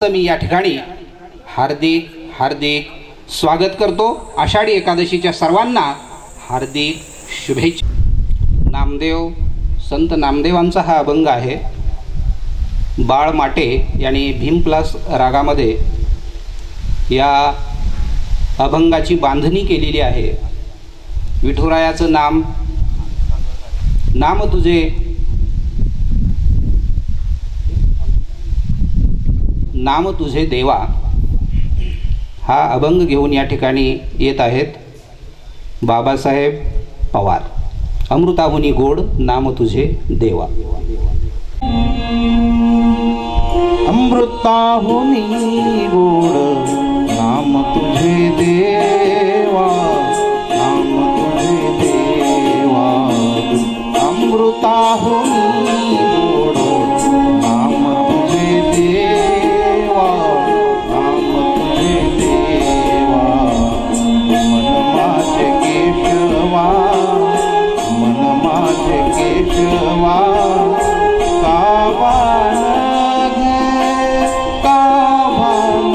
मी या ठिकाणी हार्दिक हार्दिक स्वागत करतो। आषाढी एकादशीच्या सर्वांना हार्दिक शुभेच्छा। नामदेव संत नामदेवांचा हा अभंग आहे। बाळ माटे यांनी भीम प्लस रागामध्ये या अभंगाची बांधणी केलेली आहे। विठुरायाचं नाम नाम तुझे नाम तुझे देवा हा अभंग घेऊन या ठिकाणी येत आहेत बाबासाहेब पवार। अमृताहुनी गोड नाम तुझे देवा। अमृताहुनी गोड नाम तुझे देवा, नाम तुझे देवा। अमृताहुनी गोड नाम तुझे देवा, नाम तुझे देवा। मन माझे केशवा, मन माझे केशवा। कावान घे, कावान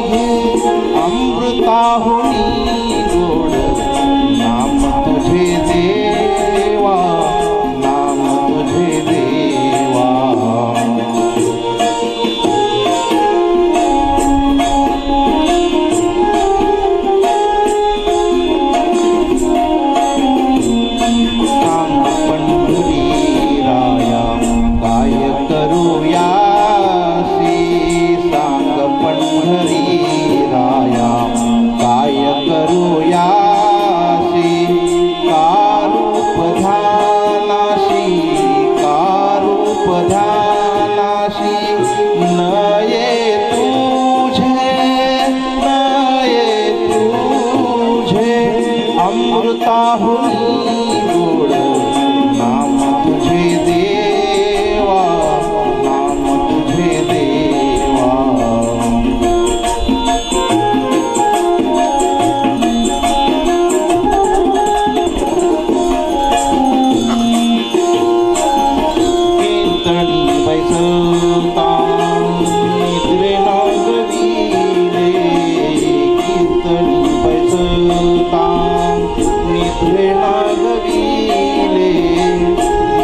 घे। अमृताहुनी गोड नाम तुझे देवा, नाम तुझे देवा। सांग पंढरी राया काय करूया सी, सांग पंढरी राया काय करूया सी। कारूप ध्यानाशी, कारूप ध्यानाशी। नये तुझे, नये तुझे। अमृताहुनी गोड नाम तुझे देवा, नाम तुझे देवा। कीर्तनी बैसता निद्रे नागविले, कीर्तनी बैसता निद्रे नागविले।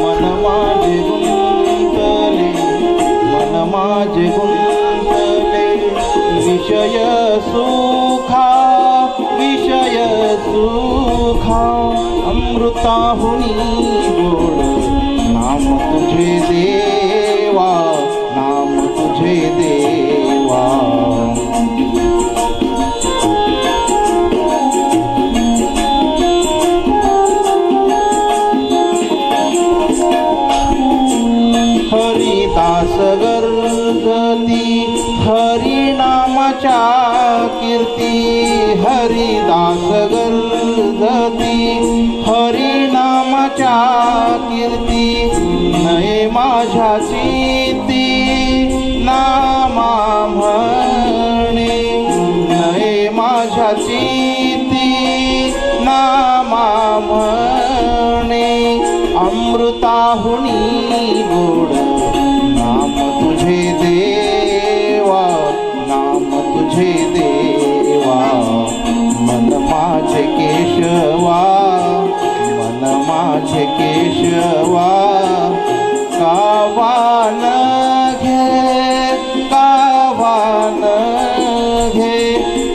मन माझे गुंतले, मन माझे गुंतले। विषय सुखा, विषय सुखा। अमृताहुनी गोड नाम तुझे देवा, नाम तुझे देवा। हरिदास गर्जती हरिनामाच्या कीर्ती, हरिदास गर्जती हरिनामाच्या कीर्ती। नये माझ्या चित्ती नामा म्हणे, नये माझ्या चित्ती नामा म्हणे। अमृताहुनी गोड नाम तुझे देवा, नाम तुझे देवा। मन माझे केशवा, मन माझे केशवा। कावान घे, कावान घे।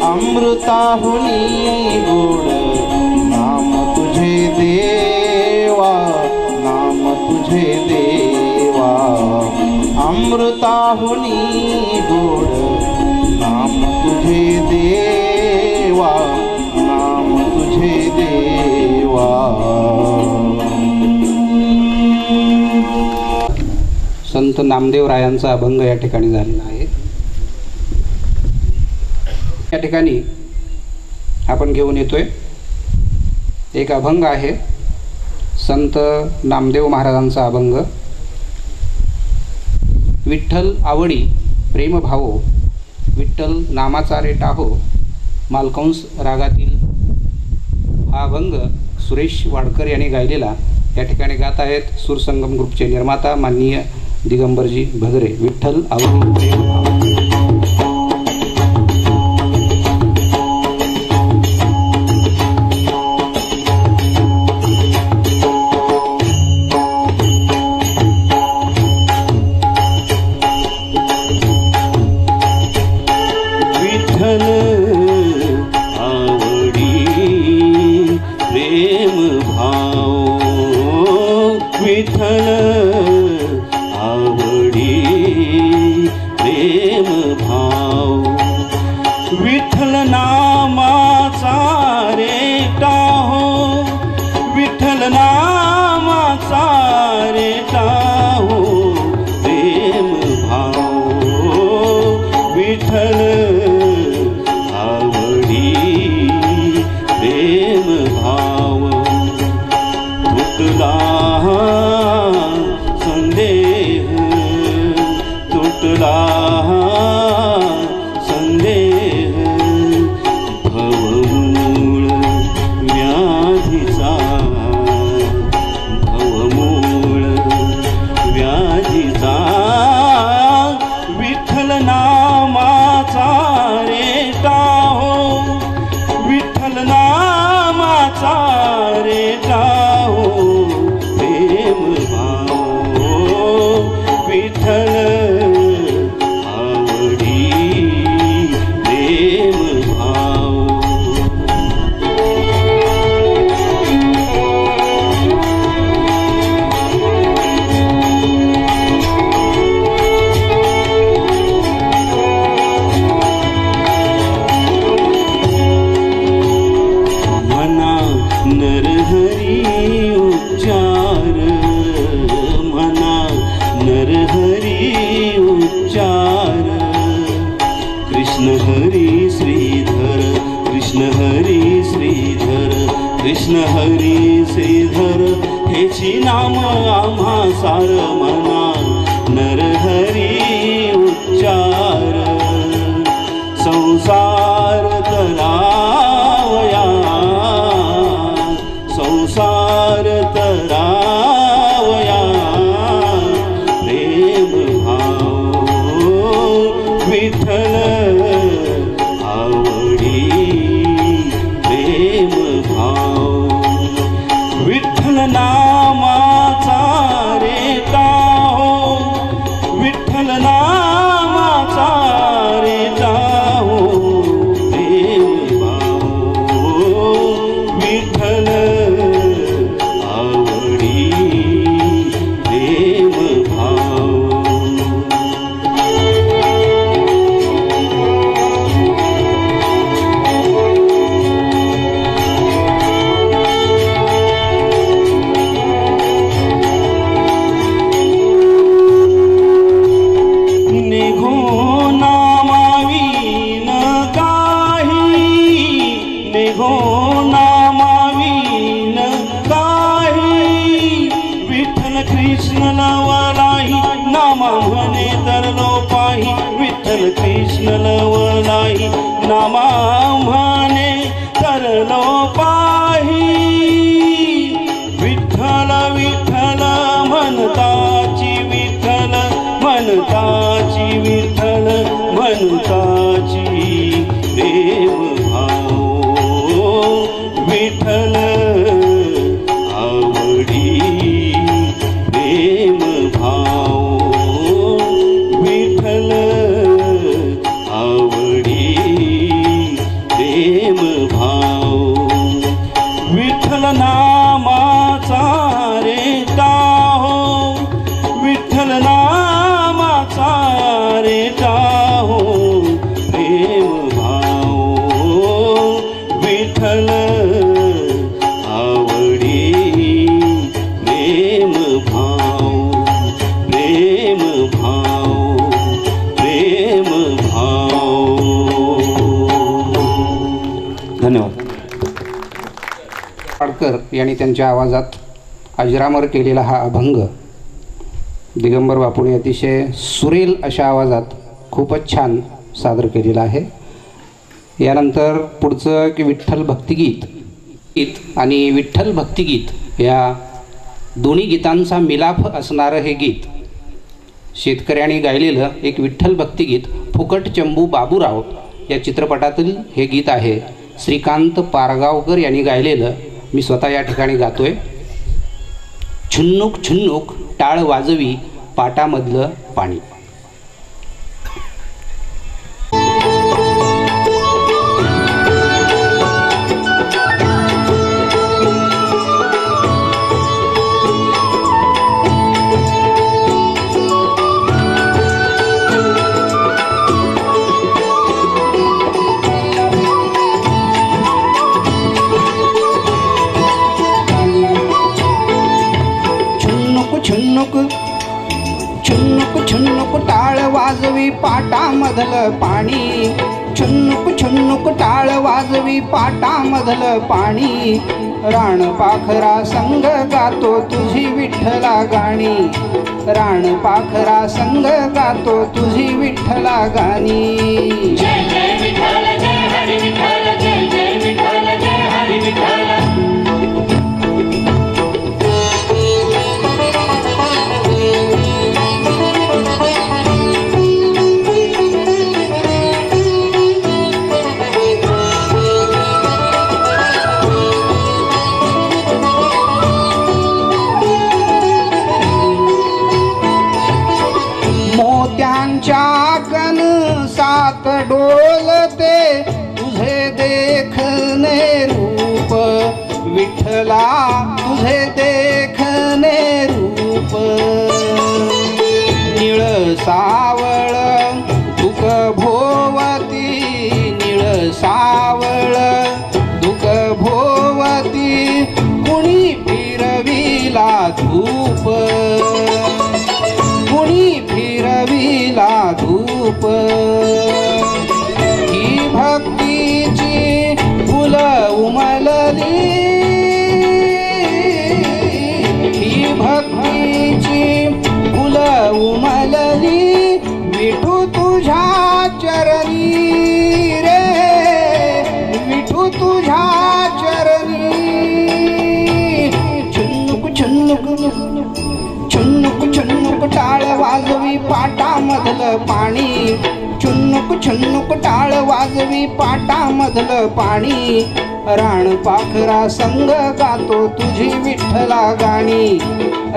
अमृताहुनी गोड नाम तुझे देवा, नाम तुझे देवा। अमृताहुनी गोड नाम तुझे देवा, नाम तुझे देवा। संत नामदेवरायांचा अभंग या ठिकाणी झालेला आहे। या ठिकाणी आपण घेऊन येतोय एक अभंग आहे संत नामदेव महाराजांचा अभंग। विठ्ठल आवडी प्रेम भावो, विठ्ठल नामाचा रेटा हो। मालकंस रागातील हा अभंग सुरेश वाडकर यांनी गायलेला या ठिकाणी गात आहेत। सुरसंगम ग्रुपचे निर्माता माननीय दिगंबरजी भगरे, विठ्ठल आवडी प्रेम भाव. यांनी त्यांच्या आवाजात अजरामर केलेला हा अभंग दिगंबर बापूंनी अतिशय सुरेल अशा आवाजात खूपच छान सादर केलेला आहे. यानंतर पुढचं की विठ्ठल भक्तिगीत आणि विठ्ठल भक्तिगीत या दोन्ही गीतांचा मिलाफ असणारं हे गीत शेतकऱ्यांनी गायलेलं एक विठ्ठल भक्तिगीत फुकट चंबू बाबूराव या चित्रपटातील हे गीत आहे. श्रीकांत पारगावकर यांनी गायलेलं. मी स्वतः या ठिकाणी गातोय. छुन्नुक छुन्नुक टाळ वाजवी पाटामधलं पाणी. छुन्नुक छुन्नुक टाळ वाजवी पाटामधलं पाणी. छुन्नुक छुन्नुक टाळ वाजवी पाटामधलं पाणी. राणपाखरा संग गातो तुझी विठ्ठला गाणी. राणपाखरा संग गातो तुझी विठ्ठला गाणी. जय जय विठ्ठल जय हरी विठ्ठल जय जय विठ्ठल जय हरी विठ्ठल. सात डोलते तुझे देखने रूप विठ्ठला तुझे देखने रूप. निळ सावळ दुःख भोवती निळ सावळ दुःख भोवती कुणी फिरविला धूप. कुणी फिरविला धूप. ही भक्तीची फुल उमलली. ही भक्तीची फुल उमलली. विठू तुझ्या चरणी रे विठू तुझ्या चरणी. छुन्नुक छुन्नुक छुन्नुक छुन्नुक टाळ वाजवी पाटामधलं पाणी. छुन्नुक छुन्नुक टाळ वाजवी पाटामधलं पाणी. राणपाखरा संग गातो तुझी विठ्ठला गाणी.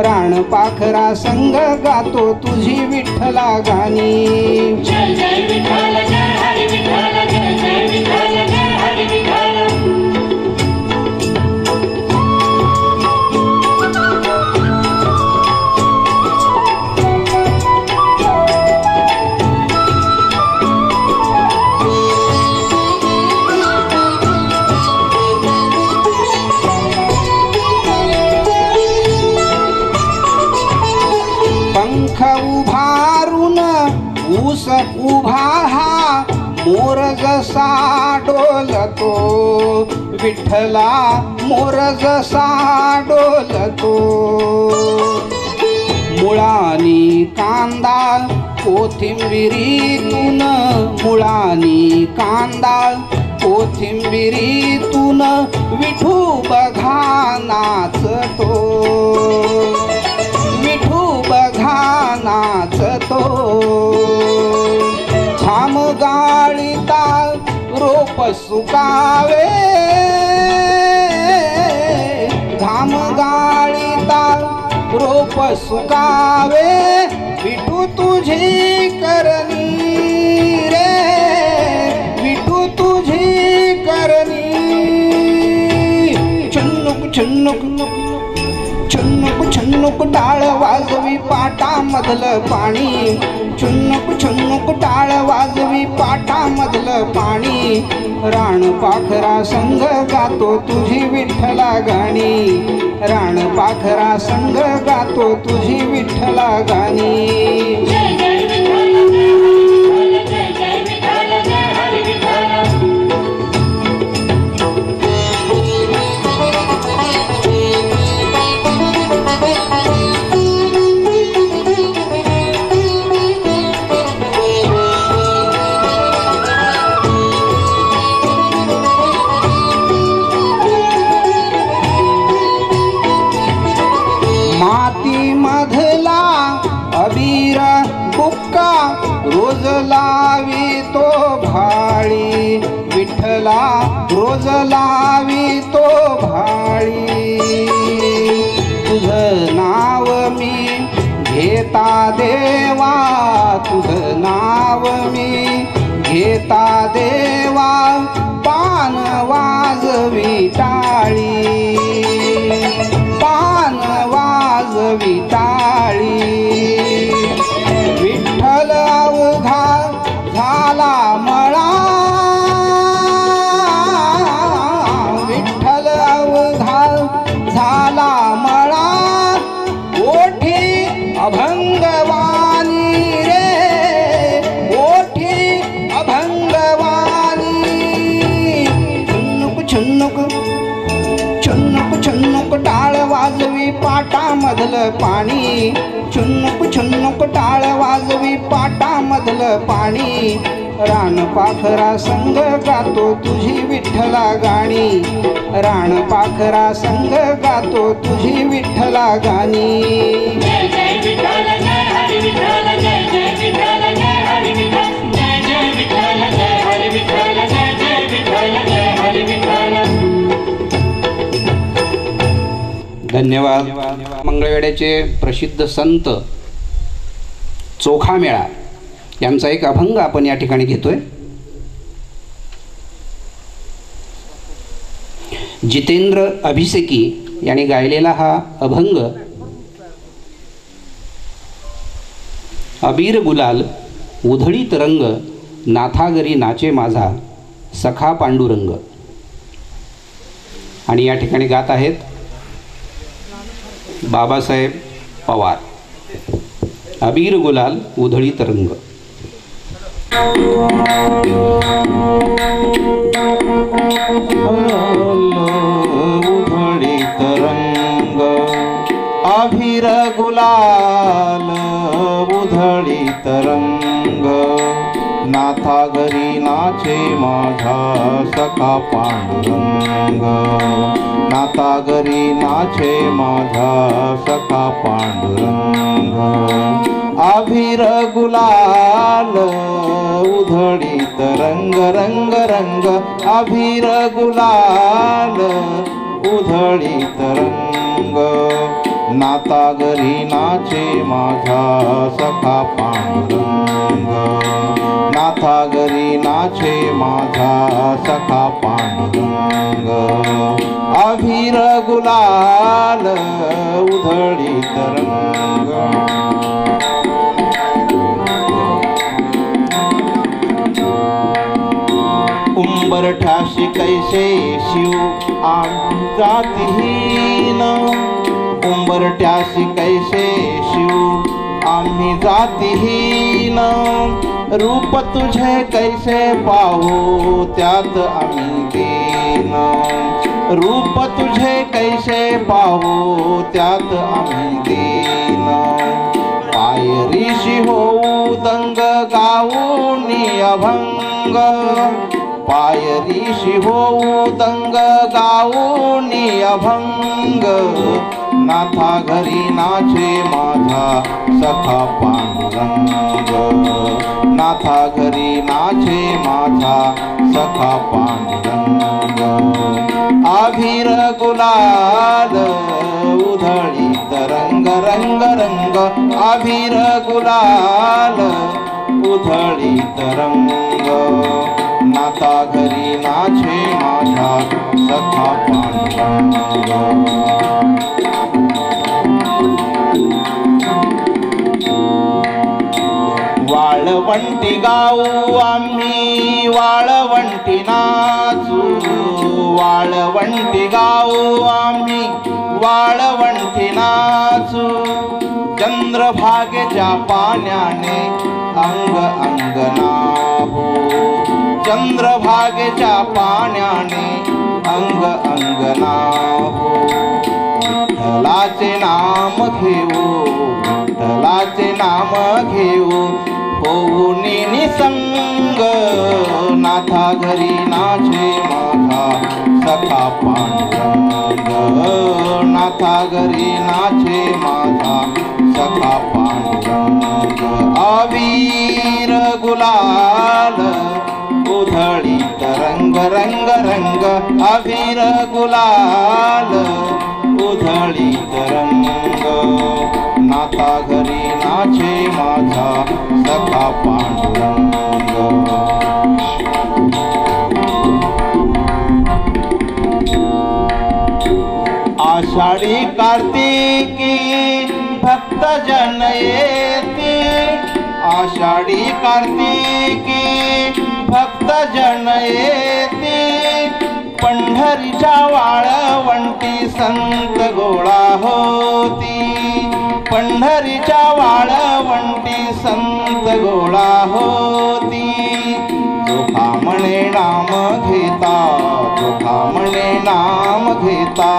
राणपाखरा संग गातो तुझी विठ्ठला गाणी. जय जय विठ्ठल जय हरी विठ्ठल जय जय विठ्ठल जय हरी विठ्ठल. पंख उभारून ऊस उभा हा मोर जसा डोलतो. विठ्ठला मोर जसा डोलतो. मुळानी कांदा कोथिंबिरीतून मुळानी कांदा कोथिंबिरीतून विठू बघा नाचतो. विठू बघा नाचतो. छाम गाळीता रोप सुकावे. घाम गाळीता रोप सुकावे. विठू तुझी करणी रे विठू तुझी करणी. छुन्नुक छुन्नुक छुन्नुक छुन्नुक टाळ वाजवी पाटामधलं पाणी. छुन्नुक छुन्नुक टाळ वाजवी पाटामधलं पाणी. राणपाखरा संग गातो तुझी विठ्ठला गाणी. राणपाखरा संग गातो तुझी विठ्ठला गाणी. जय जय विठ्ठल जय हरी विठ्ठल जय जय विठ्ठल जय हरी विठ्ठल. माती मधला अबीर तो भाळी, विठ्ठला रोज लावी तो भाळी. तुझं नाव मी घेता देवा, तुझं नाव मी घेता देवा, पान वाजवी टाळी, पान वाजवी टाळी. विठ्ठल अवघा झाला मळा, विठ्ठल अवघा झाला मळा, ओठी अभंगवाणी रे, ओठी अभंगवाणी. छुन्नुक छुन्नुक छुन्नुक छुन्नुक टाळ वाजवी पाटामधलं पाणी, छुन्नुक छुन्नुक टाळ वाजवी पाटामधलं पाणी. रानपाखरा संग गातो तुझी विठ्ठला गाणी, रानपाखरा संग गातो तुझी विठ्ठला गाणी. जय जय विठ्ठल जय हरी विठ्ठल, जय जय विठ्ठल जय हरी विठ्ठल, जय जय विठ्ठल जय हरी विठ्ठल, जय जय विठ्ठल जय हरी विठ्ठल. धन्यवाद. मंगळवेढ्याचे प्रसिद्ध संत चोखामेळा यांचा एक अभंग आपण या ठिकाणी घेतोय. जितेंद्र अभिषेकी यांनी गायलेला हा अभंग अबीर गुलाल उधळीत रंग, नाथागरी नाचे माझा सखा पांडुरंग. आणि या ठिकाणी गात आहेत बाबासाहेब पवार. अबीर गुलाल उधळीत रंग. उधळीत रंग अबीर गुलाल, उधळीत रंग, नाथा घरी नाचे माझा सखा पांडुरंग, नाथा घरी नाचे माझा सखा पांडुरंग. अबीर गुलाल उधळीत रंग, रंग रंग, अबीर गुलाल उधळीत रंग, नाथा घरी नाचे माझा सखा पांडुरंग, नाथा घरी नाचे माझा सखा पांडुरंग. अबीर गुलाल उधळीत रंग. उंबरठ्याशी कैसे शिव आम्ही जातीहीन, उंबरठ्याशी कैसे शिव आम्ही जातीहीन, रूप तुझे कैसे पाहू त्यात आम्ही दीन, रूप तुझे कैसे पाहू त्यात आम्ही दीन. पायरीशी होऊ दंग गाऊनी अभंग, पायरीशी होऊ दंग गाऊनी अभंग, नाथा घरी नाचे माझा सखा पांडुरंग, नाथा घरी नाचे माझा सखा पांडुरंग. अबीर गुलाल उधळीत रंग, रंग रंग, अबीर गुलाल उधळीत रंग, नाथा घरी नाचे माझा सखा पांडुरंग. वाळवंटी गाऊ आम्ही वाळवंटी नाचू, वाळवंटी गाऊ आम्ही वाळवंटी नाचू, चंद्रभागेच्या पाण्याने अंग अंग नाहू, चंद्रभागेच्या पाण्याने अंग अंग नाहू. विठ्ठलाचे नाम घेऊ, विठ्ठलाचे नाम घेऊ, होऊन निसंग, नाथा घरी नाचे माझा सखा पांडुरंग, नाथा घरी नाचे माझा सखा पांडुरंग. अबीर गुलाल अबीर गुलाल उधळीत रंग नाथा घरी नाचे माझा सखा पांडुरंग आषाढी कार्तिकी भक्त जन येती आषाढी कार्तिकी भक्त जन येती पंढरीच्या वाळवंटी संत गोळा होती पंढरीच्या वाळवंटी संत गोळा होती जोखा म्हणे नाम घेता जोखा म्हणे नाम घेता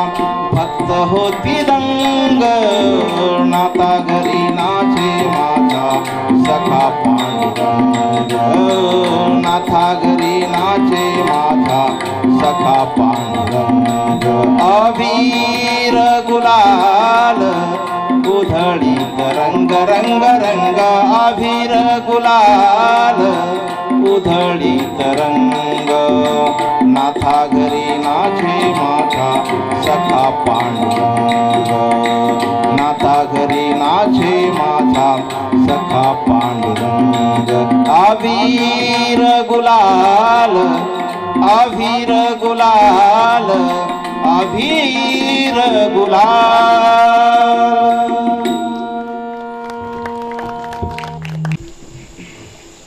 भक्त होती दंग नाता घरी नाचे माझा सखा पांडुरंग नाथा घरी नाचे माझा सखा पांडुरंग अबीर गुलाल उधळीत रंग रंग रंग अबीर गुलाल उधळीत रंग नाथा घरी नाचे माझा सखा पांडुरंग नाथा घरी नाचे माझा सखा पांडुरंग अबीर गुलाल अबीर गुलाल अबीर गुलाल।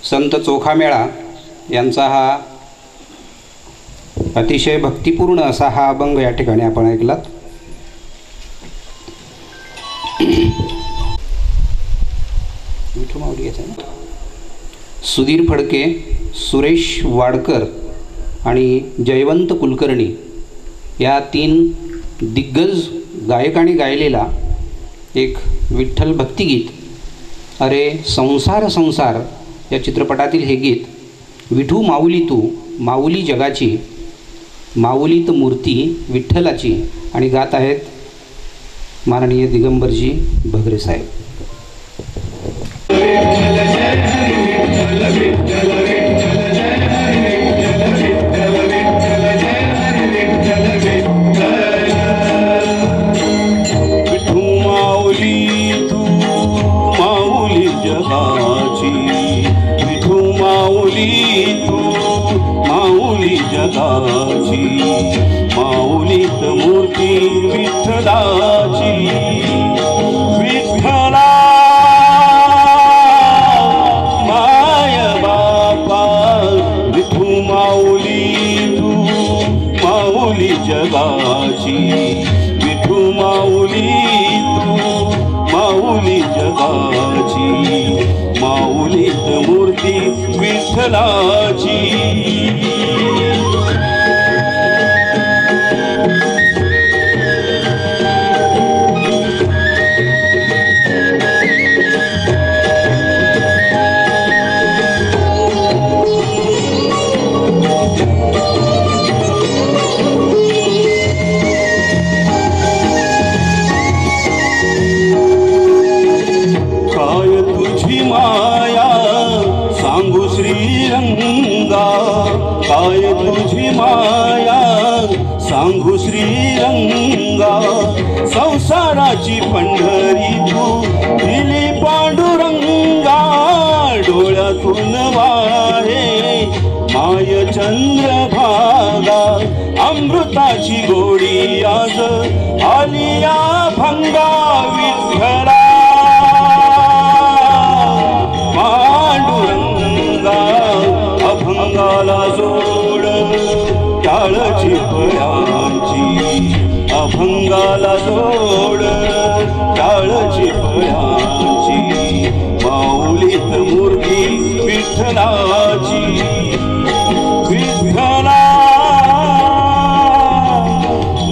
संत चोखामेळा यांचा हा अतिशय भक्तिपूर्ण असा हा अभंग या ठिकाणी आपण ऐकलात। सुधीर फडके, सुरेश वाडकर आणि जयवंत कुलकर्णी या 3 दिग्गज गायकांनी गायलेला एक विठ्ठल भक्तिगीत अरे संसार संसार या चित्रपटातील हे गीत विठू माऊली तू माऊली जगाची माऊलीत मूर्ती विठ्ठलाची आणि गात आहेत माननीय दिगंबरजी भगरे साहेब। विठू माऊली तू माऊली जगाची विठू माऊली तू माऊली जगाची माऊलीत मूर्ती विठ्ठलाची विठ्ठला माय बापा विठू माऊली तू माऊली जगाची विठू माऊली तू माऊली जगाची माऊलीत मूर्ती विठ्ठलाची काय तुझी माया सांगू श्रीरंगा संसाराची पंढरी तू दिली पांडुरंगा डोळ्यातून वाहे माय चंद्रभागा अमृताची गोडी आज आलिया भंगा विठ्ठला पांडुरंगा अभंगाला जोड टाळची फळांची अभंगाला जोड टाळची फळांची माऊलीत मूर्ती विठ्ठलाची विठ्ठला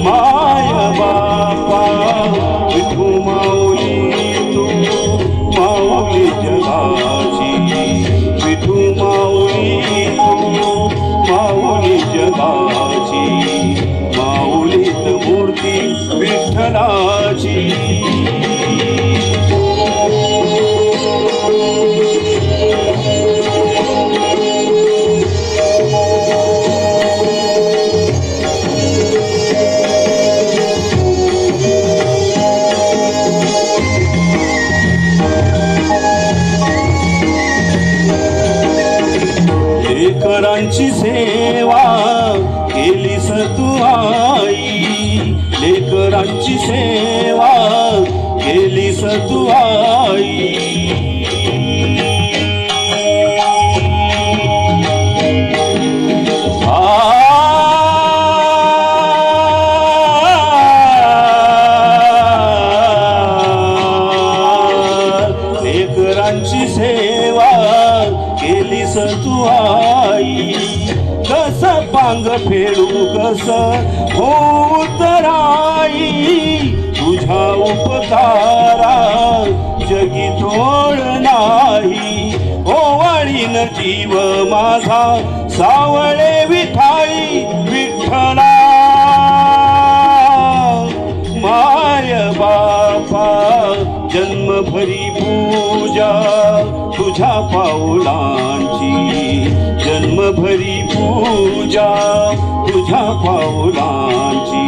माय बापा विठू माऊली तू माऊली जगाची विठू माऊली तू माऊली जगाची माऊलीत मूर्ती विठ्ठलाची लेकरांची सेवा केलीस तू आई, लेकरांची सेवा केलीस तू आई. लेकरांची सेवा केलीस तू आई. कस पांग फेडू कस होऊ तराई, तुझा उपकारा जगी तोड नाही. ओवाळीन जीव माझा सावळे विठाई, विठ्ठला माय बापा जन्मभरी पूजा तुझ्या पाऊलांची, जन्मभरी पूजा तुझ्या पाऊलांची.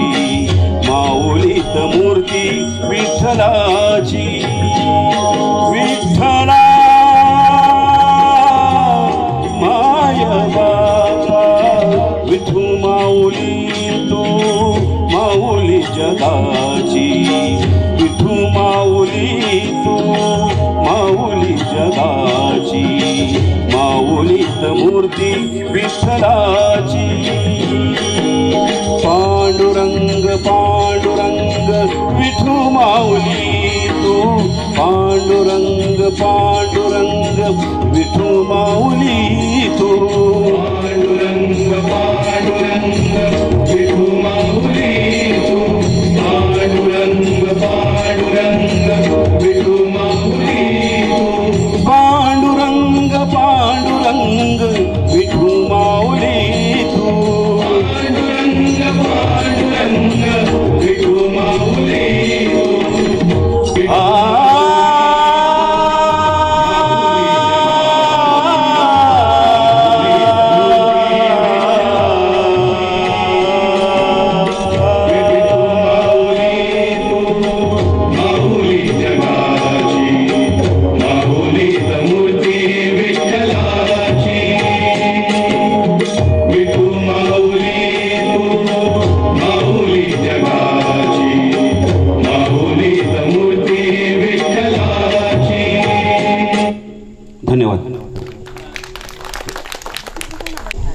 माऊलीत मूर्ती विठ्ठलाची, विठ्ठला माय बाबा विठू माऊली तू माऊली जगाची, विठू माऊली तू माऊली जगाची. माऊलीत मूर्ती विठ्ठलाची. पांडुरंग पांडुरंग विठू माऊली तू, पांडुरंग पांडुरंग विठू माऊली तू. पांडुरंग पांडुरंग विठू माऊली तू, पांडुरंग पांडुरंग विठू माऊली तू. पांडुरंग पांडुरंग विठू माऊली तू, पांडुरंग पांडुरंग विठू माऊली तू.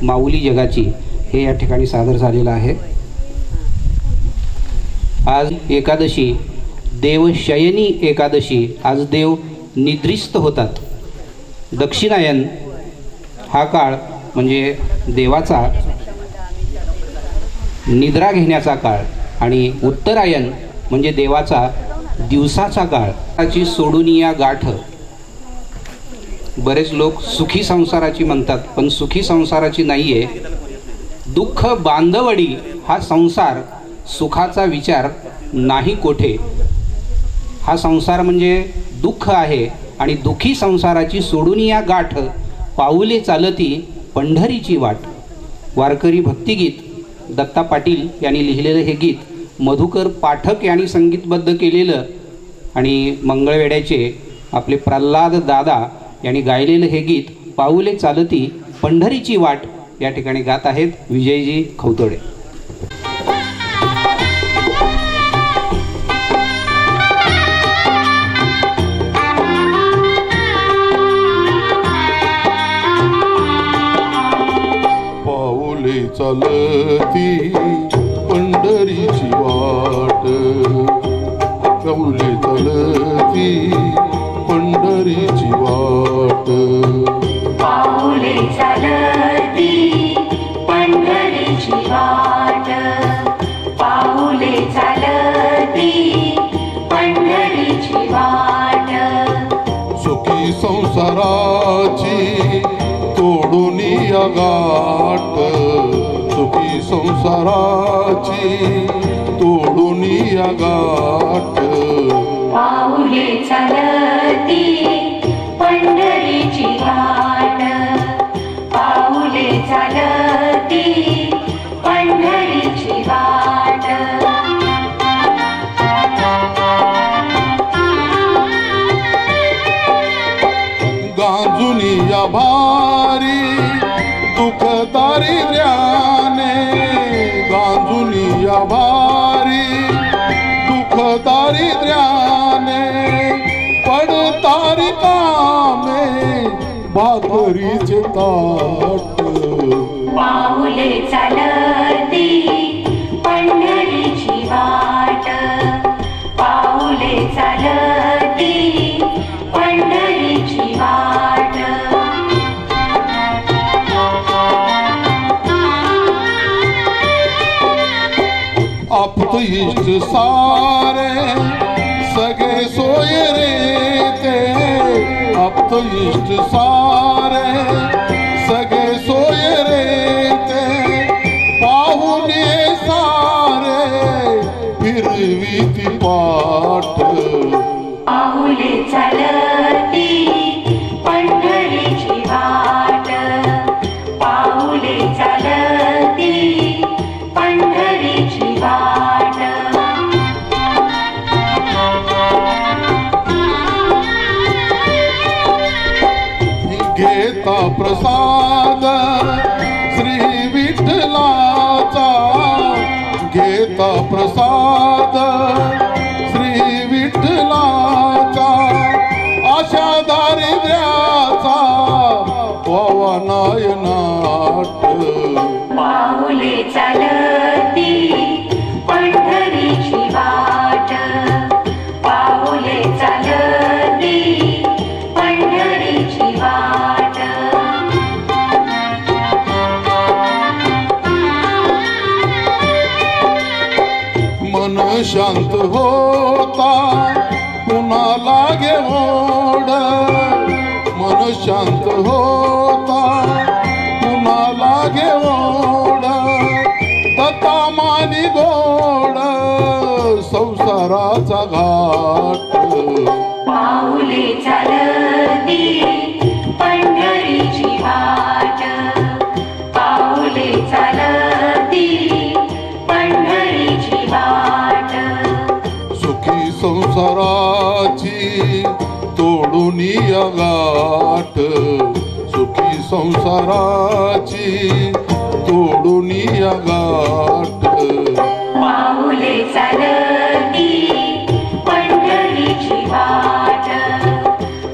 माऊली जगाची हे या ठिकाणी सादर झालेलं आहे. आज एकादशी, देवशयनी एकादशी. आज देव निद्रिस्त होतात. दक्षिणायन हा काळ म्हणजे देवाचा निद्रा घेण्याचा काळ आणि उत्तरायण म्हणजे देवाचा दिवसाचा काळ. त्याची सोडून या गाठ. बरेच लोक सुखी संसाराची म्हणतात, पण सुखी संसाराची नाही आहे. दुःख बांधवडी हा संसार, सुखाचा विचार नाही कोठे. हा संसार म्हणजे दुःख आहे आणि दुःखी संसाराची सोडून या गाठ, पाऊले चालती पंढरीची वाट. वारकरी भक्तिगीत दत्ता पाटील यांनी लिहिलेलं हे गीत मधुकर पाठक यांनी संगीतबद्ध केलेलं आणि मंगळवेड्याचे आपले प्रल्हाद दादा यांनी गायलेलं हे गीत पाऊले चालती पंढरीची वाट या ठिकाणी गात आहेत विजयजी खवतोडे. पाऊले चालती पंढरीची वाट, पाऊले चालती पंढरीची वाट. पाऊले चालती पंढरीची वाट, पाऊले चालती पंढरीची वाट. सुखी संसाराची तोडून या गाठ, सुखी संसाराची तोडून या गाठ. पाऊले चालती पंढरीची वाट, पाऊले चालती पंढरीची वाट. गांजुनी या भारी दुःख भाकरीचे ताट पाऊले चालती पंढरीची वाट पाऊले चालती पंढरीची वाट आप्त इष्ट सारे सगळे सोय रे ते आप्त इष्ट सारे सगळे सोय रे ते पाहुणे सारे फिरवी ती पाठ पाऊले चालती पंढरीची वाट पाऊले चालती पंढरीची वाट घेता प्रसाद श्री विठ्ठलाचा घेता प्रसाद श्री विठ्ठलाचा आशा दारिद्र्याचा पवनाय नाट पाऊले चालती पंढरीची वाट पाऊले चालती पंढरीची वाट मन शांत होता पुन्हा लागे ओढ मन शांत होता पुन्हा लागे ओढ तथा मानी गोड संसाराचा घाट पाऊले चालती पंढरीची वाट पाऊले चालती पंढरीची वाट सुखी संसाराची तोडून या गाठ सुखी संसाराची तोडून या गाठ पाऊले चालती पंढरीची वाट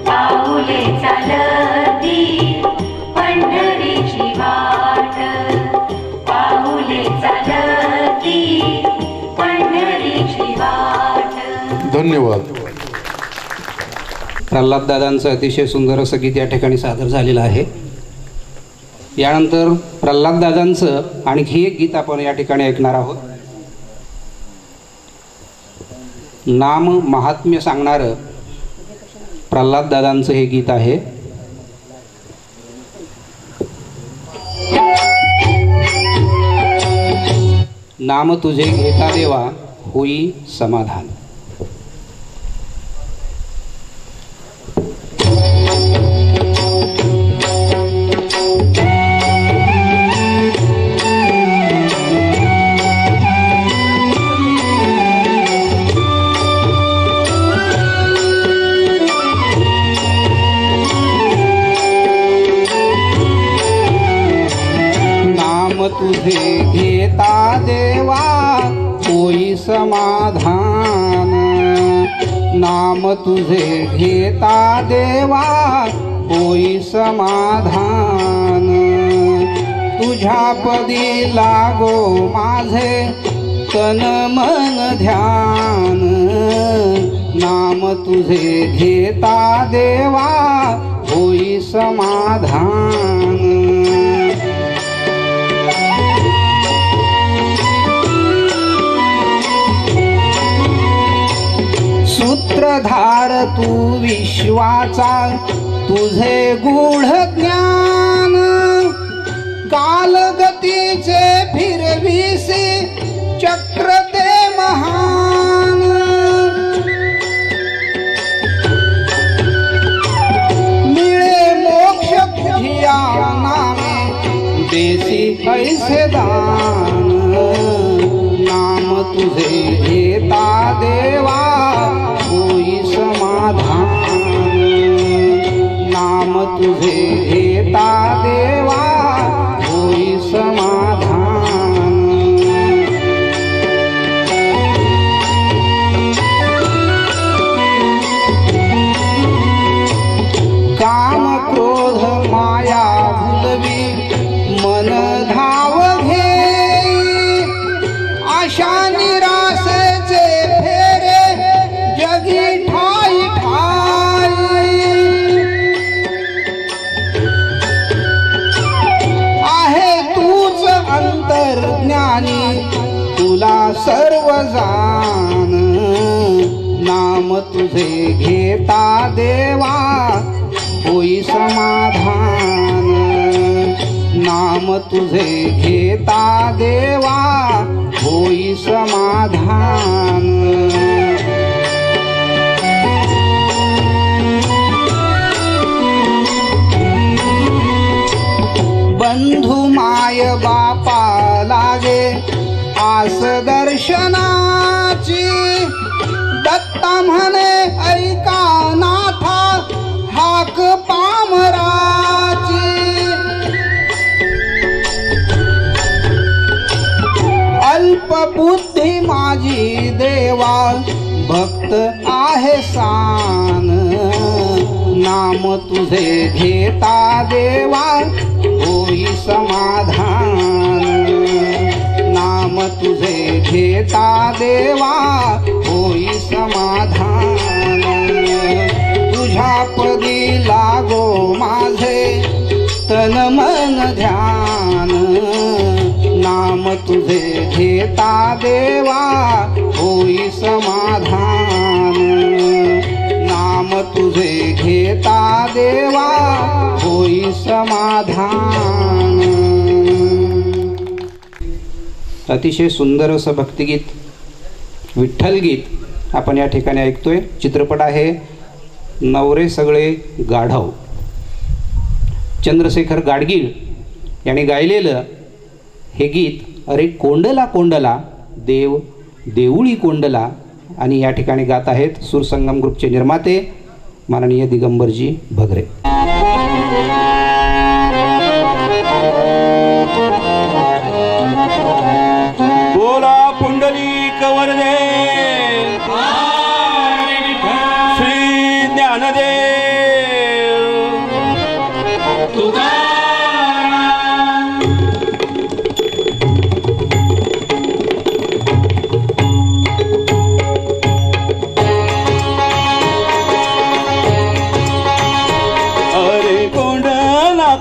पाऊले चालती पंढरीची वाट पाऊले चालती पंढरीची वाट धन्यवाद. प्रल्हाद दादांचं अतिशय सुंदर असं गीत या ठिकाणी सादर झालेलं आहे. यानंतर प्रल्हाद दादांचं आणखी एक गीत आपण या ठिकाणी ऐकणार आहोत. नाम महात्म्य सांगणारं प्रल्हाद दादांचं हे गीत आहे. नाम तुझे घेता देवा होई समाधान. तुझे घेता देवा होई समाधान. नाम तुझे घेता देवा होई समाधान. तुझ्या पदी लागो माझे तन मन ध्यान. नाम तुझे घेता देवा होई समाधान. सूत्रधार तू विश्वाचा तुझे गूढ ज्ञान. कालगतीचे फिरविसी चक्र ते महान. मिळे मोक्ष तुझिया नामे देसी ऐसे दान. नाम तुझे घेता देवा होई समाधान. नाम तुझे घेता देवा होई समाधान. काम क्रोध सर्वजान नाम तुझे घेता देवा होई समाधान नाम तुझे घेता देवा होई समाधान बंधू माय बापा लागे आस दर्शनाची दत्ता म्हणे ऐका नाथा हाक पामराची अल्पबुद्धी माझी देवा भक्त आहे सान नाम तुझे घेता देवा होई समाधान नाम तुझे घेता देवा होई समाधान तुझ्या पदी लागो माझे तन मन ध्यान नाम तुझे घेता देवा होई समाधान नाम तुझे घेता देवा होई समाधान। अतिशय सुंदर असं भक्तिगीत विठ्ठल गीत आपण या ठिकाणी ऐकतोय। चित्रपट आहे नवरे सगळे गाढव। चंद्रशेखर गाडगीळ यांनी गायलेलं हे गीत अरे कोंडला कोंडला देव देऊळी कोंडला आणि या ठिकाणी गात आहेत सुरसंगम ग्रुपचे निर्माते माननीय दिगंबरजी भगरे। बोला पुंडलिक वरदे श्री ज्ञानदेव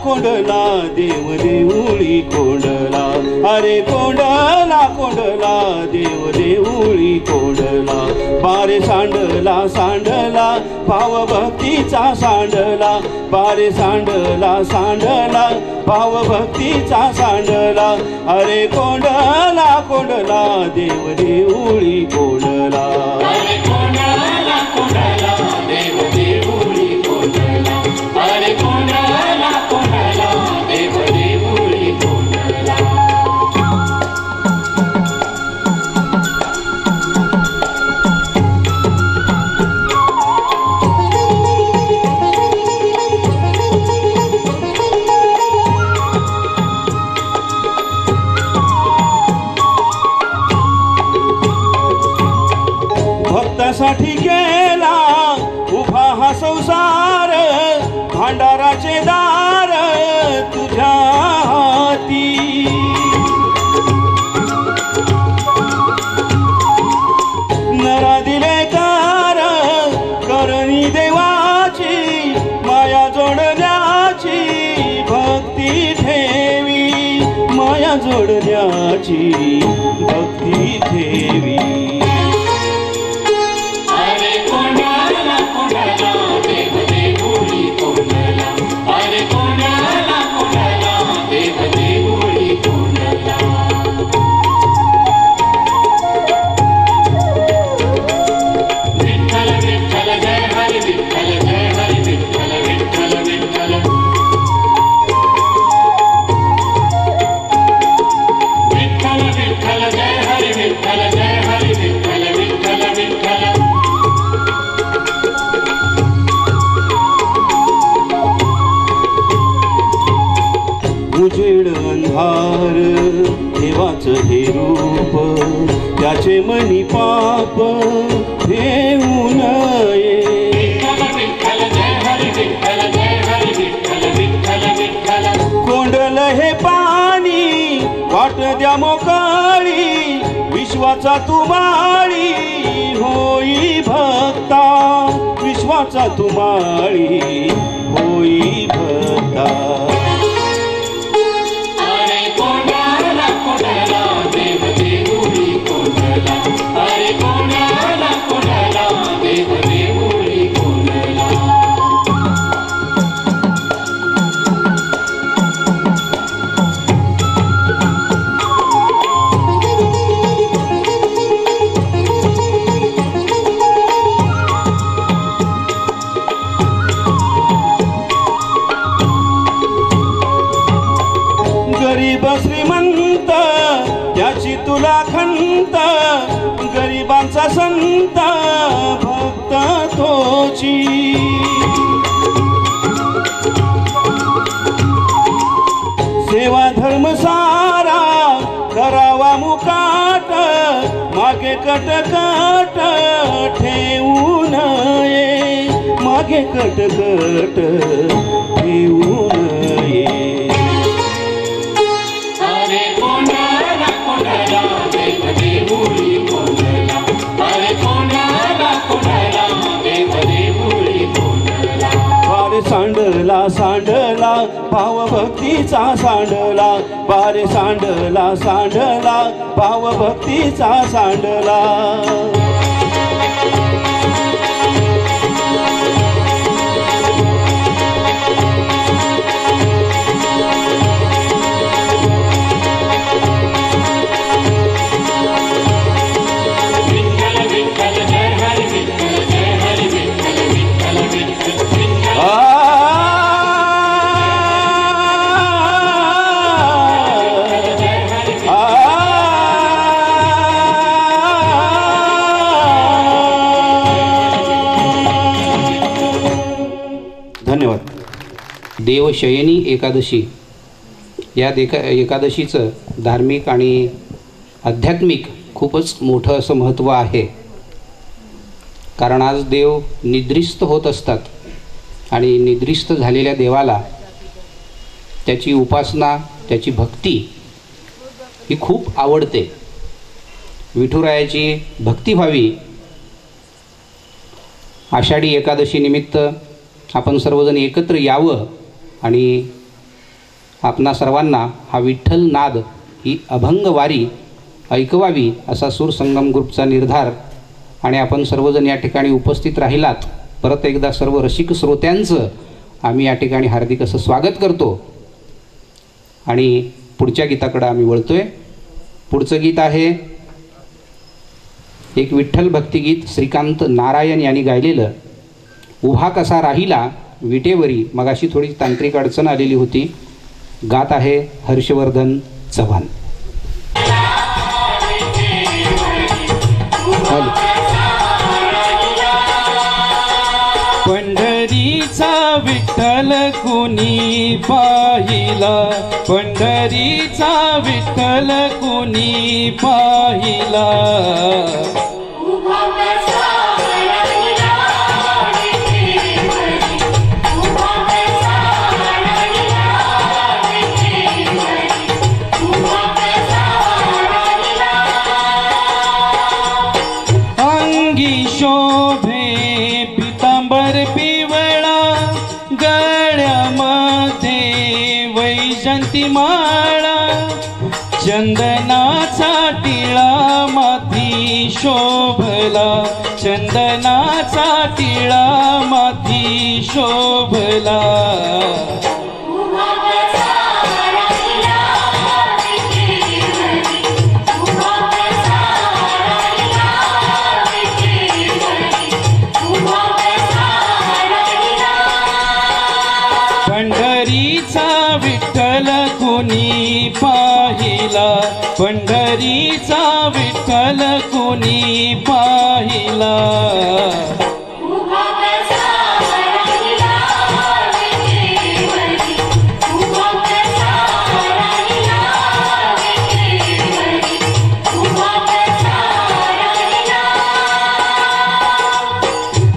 कोंडला देव देऊळी कोंडला अरे कोंडला कोंडला देव देऊळी कोंडला बारे सांडला सांडला भाव भक्तीचा सांडला बारे सांडला सांडला भाव भक्तीचा सांडला अरे कोंडला कोंडला देव देऊळी कोंडला अरे कोंडला कोंडला देव देऊळी कोंडला अरे कोंडला कोंडला देव देऊळी कोंडला। भक्तासाठी केला उभा हा संसार भांडाराचे दार तुझ्या हाती नरा दिले कार करणी देवाची माया जोडण्याची भक्ती ठेवी माया जोडण्याची भक्ती ठेवी उजेड अंधार देवाचं हे रूप त्याचे मनी पाप घेऊ नये कोंडल हे पाणी वाट द्या मोकाळी विश्वाचा तुमाळी होई भक्ता विश्वाचा तुमाळी होई भक्ता अरे कोंडला कोंडला देव देऊळी कोंडला गरीब श्रीमंत त्याची तुला खंत, गरिबांचा संत भक्त तोची. सेवा धर्म सारा करावा मुकाट, मागे कटकट ठेवू नये, मागे कटकट ठेवू नये. अरे कोणाला कोणाला देव देऊळी कोणाला, अरे कोणाला कोणाला देव देऊळी कोणाला. बारे सांडला सांडला भावभक्तीचा सांडला, बारे सांडला सांडला भावभक्तीचा सांडला. धन्यवाद. देवशयनी एकादशी या एकादशीचं धार्मिक आणि आध्यात्मिक खूपच मोठं असं महत्त्व आहे. कारण आज देव निद्रिस्त होत असतात आणि निद्रिस्त झालेल्या देवाला त्याची उपासना, त्याची भक्ती ही खूप आवडते. विठुरायाची भक्ती व्हावी, आषाढी एकादशी निमित्त आपण सर्वजण एकत्र यावं आणि आपणा सर्वांना हा विठ्ठल नाद, ही अभंग वारी ऐकवावी असा सूरसंगम ग्रुपचा निर्धार. आणि आपण सर्वजण या ठिकाणी उपस्थित राहिलात. परत एकदा सर्व रसिक श्रोत्यांचं आम्ही या ठिकाणी हार्दिक असं स्वागत करतो. आणि पुढच्या गीताकडे आम्ही वळतोय. पुढचं गीत आहे एक विठ्ठल भक्तिगीत श्रीकांत नारायण यांनी गायलेलं, उभा कसा राहिला विटेवरी. मगाशी थोडी तांत्रिक अडचण आलेली होती. गात आहे हर्षवर्धन चव्हाण. पंढरीचा विठ्ठल कुणी पाहिला, पंढरीचा विठ्ठल कुणी पाहिला. शोभे पितांबर पिवळा, गळ्यामध्ये वैजंती माळा, चंदनाचा टिळा माथी शोभला, चंदनाचा टिळा माथी शोभला. पंढरीचा विठ्ठल कुणी पाहिला, पंढरीचा विठ्ठल कुणी पाहिला.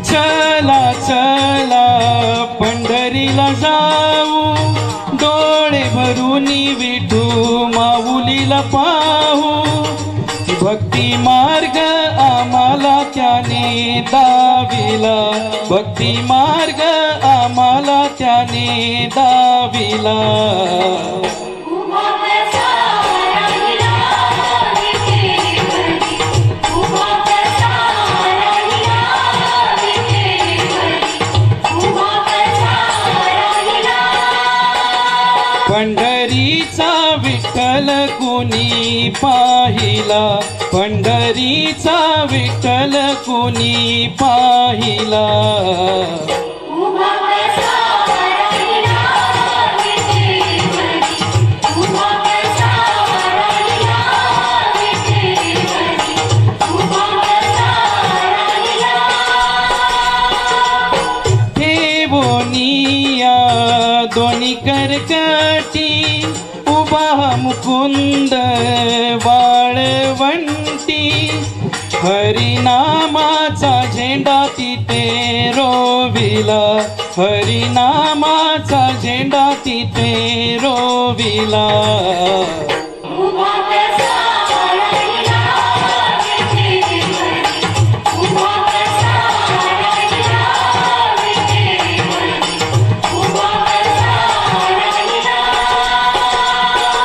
चला चला पंढरीला जाऊ, डोळे भरून विठू माऊलीला पाहू. भक्ती मार्ग आम्हाला त्याने दाविला, भक्ती मार्ग आम्हाला त्याने दाविला. पंढरीचा विठ्ठल कुणी पाहिला, पंढरीचा विठ्ठल कुणी पाहिला. उभा कर्कटी उभा मुकुंद वाळवंटी हरिनामाचा झेंडा तिथे रोविला हरिनामाचा झेंडा तिथे रोविला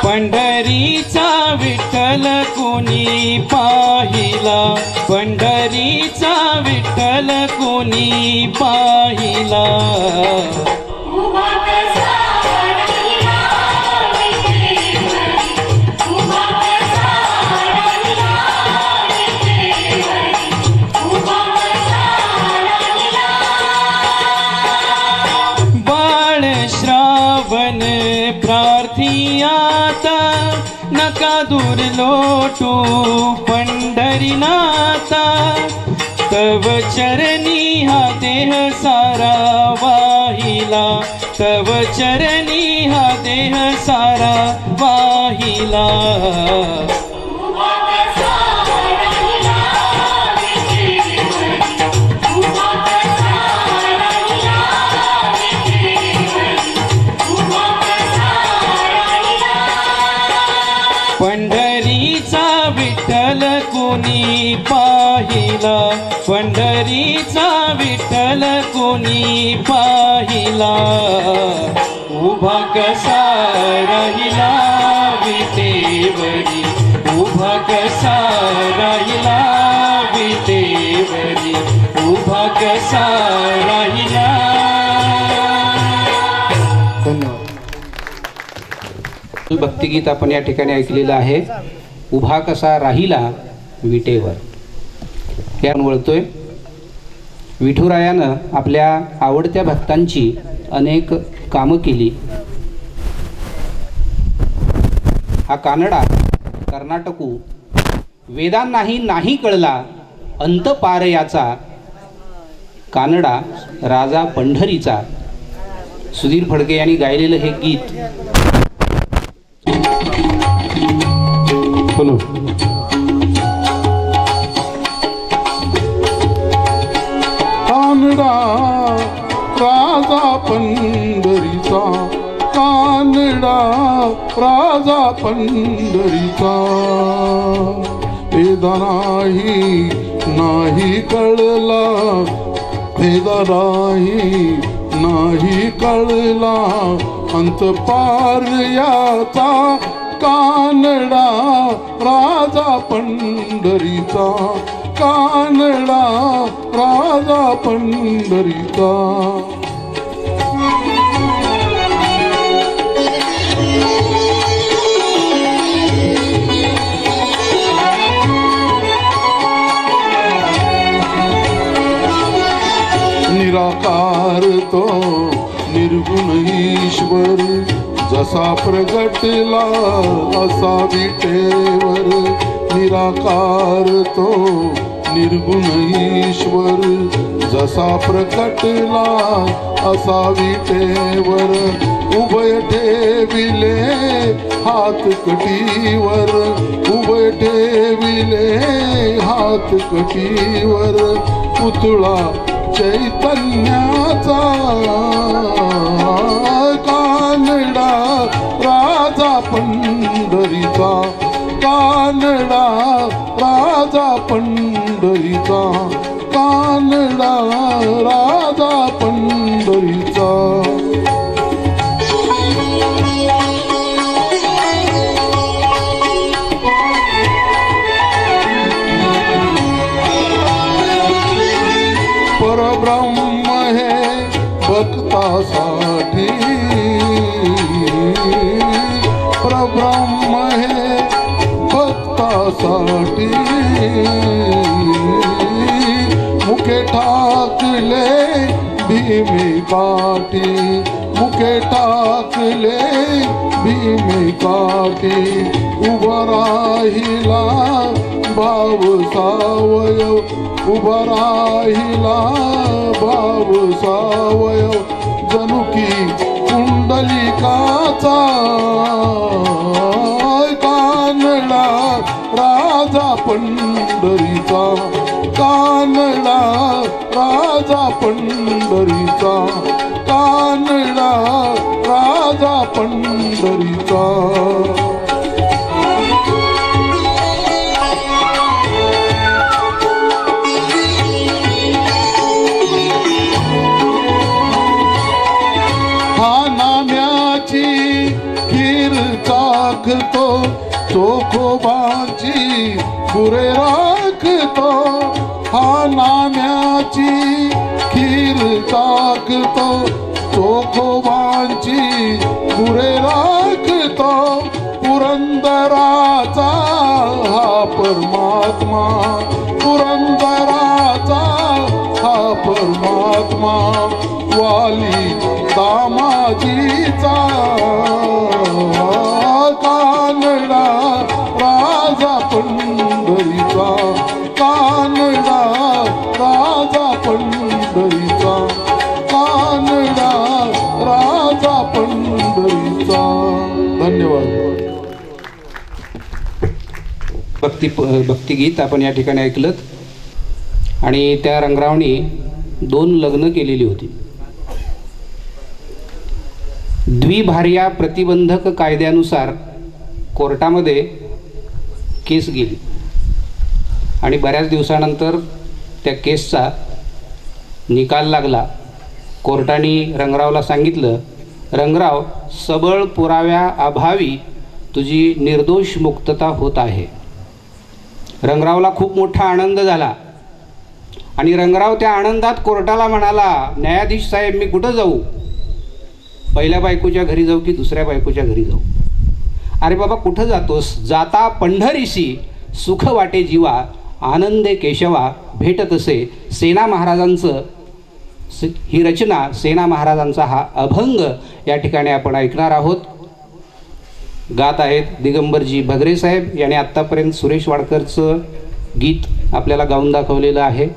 पंढरीचा विठ्ठल कोणी पाहिला पंढरीचा विठ्ठल कोणी पाहिला बाळ श्रावण प्रार्थियाता नका दूर लोटू पंढरीनाथा तव चरणी हा देह सारा वाहिला तव चरणी हा देह सारा वाहिला पंढरीचा विठ्ठल कोणी पाहिला पंढरीचा विठ्ठल कोणी पाहिला उभा कसा राहिला विटेवरी उभा कसा राहिला विटेवरी उभा कसा राहिला. धन्यवाद. भक्तिगीत आपण या ठिकाणी ऐकलेलं आहे. उभा कसा राहिला विटेवर हे आपण वळतोय. विठुरायानं आपल्या आवडत्या भक्तांची अनेक कामं केली. हा कानडा कर्नाटकू वेदांनाही नाही कळला अंत पार याचा कानडा राजा पंढरीचा. सुधीर फडके यांनी गायलेलं हे गीत. बोलो. कानडा राजा पंढरीचा कानडा राजा पंढरीचा भेदा नाही कळला भेदा नाही कळला अंत पार याचा कानडा राजा पंढरीचा कानडा राजा पंढरीचा. निराकार तो निर्गुण ईश्वर जसा प्रगटला असा विटेवर. निराकार तो निर्गुण ईश्वर जसा प्रकटला असा विटेवर. उभय ठेविले हात कटीवर उभय ठेविले हात कटीवर. पुतळा चैतन्याचा कानडा राजा पंढरीचा कानडा राजा पंढरीचा कानडा राजा पंढरीचा. परब्रह्म हे भक्तासाठी परब्रह्म हे भक्तासाठी. मुखे ठाकले भीमे काठी मुखे टाकले भीमे काठी. उभा राहिला भाव सावयव उभा राहिला भाव सावयव. जणू की पुंडलिकाचा कानडा राजा पंढरीचा कानडा राजा पंढरीचा कानडा राजा पंढरीचा राखतो चोखोबाची पुरे राखतो हा नाम्याची खीर टाकतो चोखोबाची पुरे राखतो पुरंदराचा हा परमात्मा पुरंदराचा हा परमात्मा वाली दामाजीचा कानडा राजा पंढरीचा कानडा राजा पंढरीचा कानडा राजा पंढरीचा. धन्यवाद. भक्तिगीत आपण या ठिकाणी ऐकलं आणि त्या रंगरावणी 2 लग्न केलेली होती. द्विभार्या प्रतिबंधक कायद्यानुसार कोर्टामध्ये केस गेली आणि बऱ्याच दिवसानंतर त्या केसचा निकाल लागला. कोर्टाने रंगरावला सांगितलं, रंगराव, सबळ पुराव्याअभावी तुझी निर्दोष मुक्तता होत आहे. रंगरावला खूप मोठा आनंद झाला आणि रंगराव त्या आनंदात कोर्टाला म्हणाला, न्यायाधीश साहेब, मी कुठं जाऊ? पहिल्या बायकोच्या घरी जाऊ की दुसऱ्या बायकोच्या घरी जाऊ? अरे बाबा, कुठं जातोस? जाता पंढरीशी सुख वाटे जीवा, आनंदे केशवा भेटत असे. सेना महाराजांचं ही रचना, सेना महाराजांचा हा अभंग या ठिकाणी आपण ऐकणार आहोत. गात आहेत दिगंबरजी भगरे साहेब यांनी आत्तापर्यंत सुरेश वाडकरचं गीत आपल्याला गाऊन दाखवलेलं आहे.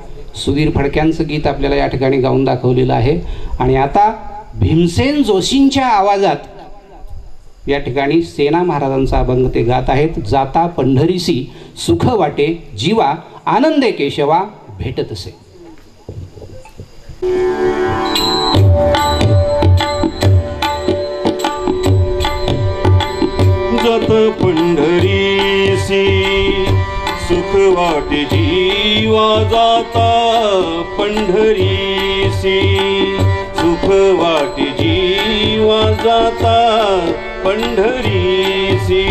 सुधीर फडक्यांचं गीत आपल्याला या ठिकाणी गाऊन दाखवलेलं आहे. आणि आता भीमसेन जोशींच्या आवाजात या ठिकाणी सेना महाराजांचा अभंग ते गात आहेत. जाता पंढरीसी सुख वाटे जीवा, आनंदे केशवा भेटत असे. जात पंढरीसी सुख वाटे जीवा, जाता पंढरीसी सुख वाटे जीवा, जाता पंढरीसी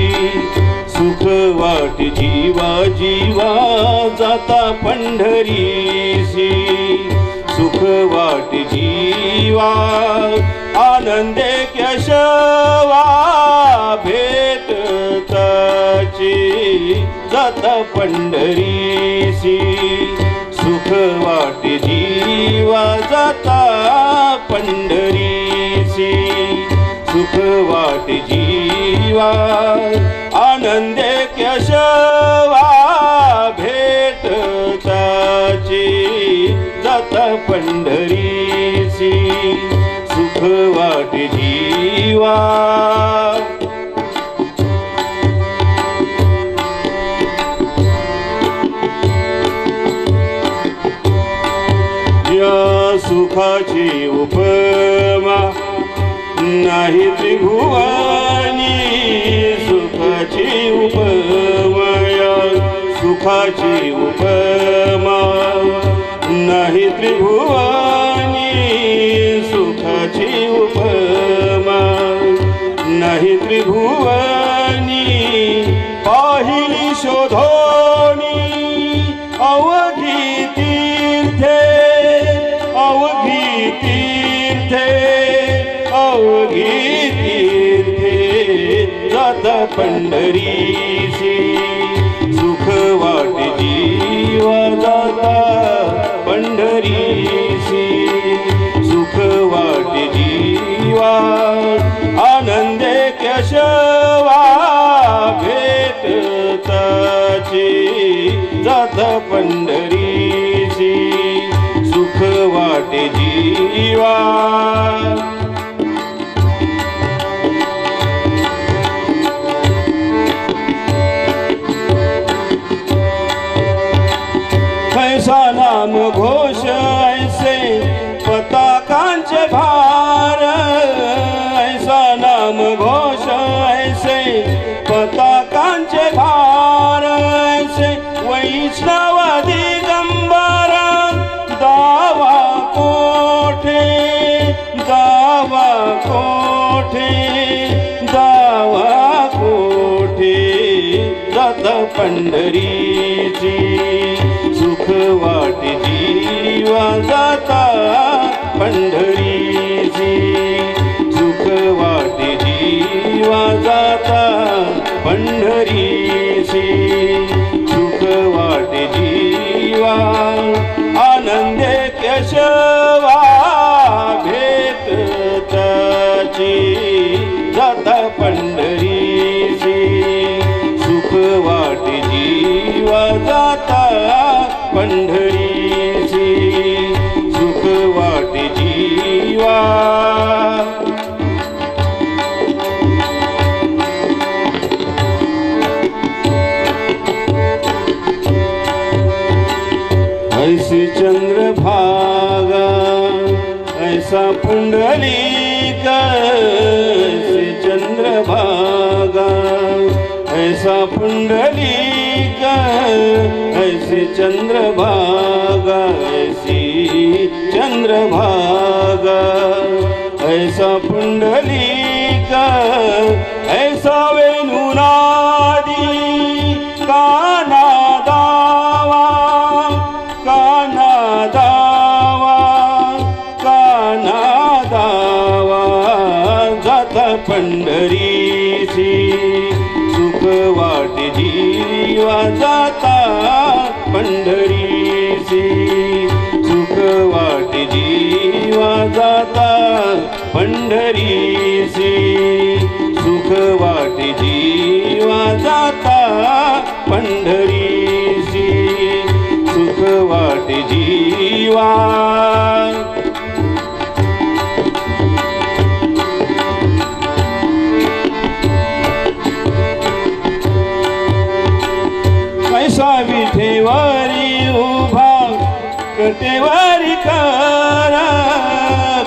सुख वाटे जीवा, जीवा जाता पंढरीसी सुख वाटे जीवा, आनंदे केशवा भेटताची जाता पंढरीसी सुख वाटे जीवा, जाता पंढरीसी सुख वाटे जीवा, आनंदे केशवा भेटताची जाता पंढरीसी सुख वाटे जीवा. या सुखाची उपमा नाही त्रिभुवनी, सुखाची उपमा या सुखाची उपमा नाही त्रिभुवनी, सुखाची उपमा नाही त्रिभुवनी, पाहिली शोधोनी अवघी तीर्थे, अवघी तीर्थे, अवघी तीर्थे जाता पंढरीसी सुख वाटे जीवा, जाता पंढरीसी सुख वाटे जीवा, आनंदे केशवा भेटताची जाता पंढरीसी सुख वाटे जीवा. जात पंढरीची सुख वाटे जीवा जाता पंढरीची सुख वाटे जीवा जाता पंढरीची सुख वाटे जीवा आनंदे केशवा भेट त्याची जाता पंढरीची सुख वाटे जीवा जाता पंढरीची सुख वाटे जीवा ऐसी चंद्रभागा ऐसा पुंडलिक ऐसी चंद्रभागा ऐसा पुंडलिक ऐसी चंद्रभागा ऐसी चंद्रभागा ऐसा पुंडलिक ऐसा वेणुनादी काना दावा काना दावा काना दावा जाता पंढरीची सुख वाटे जीवा जाता पंढरीची सुख वाटे जीवा जाता पंढरीची सुख वाटे जीवा जाता पंढरीची सुख वाटे जीवा कैसा विठेवारी उभा कटेवारी करा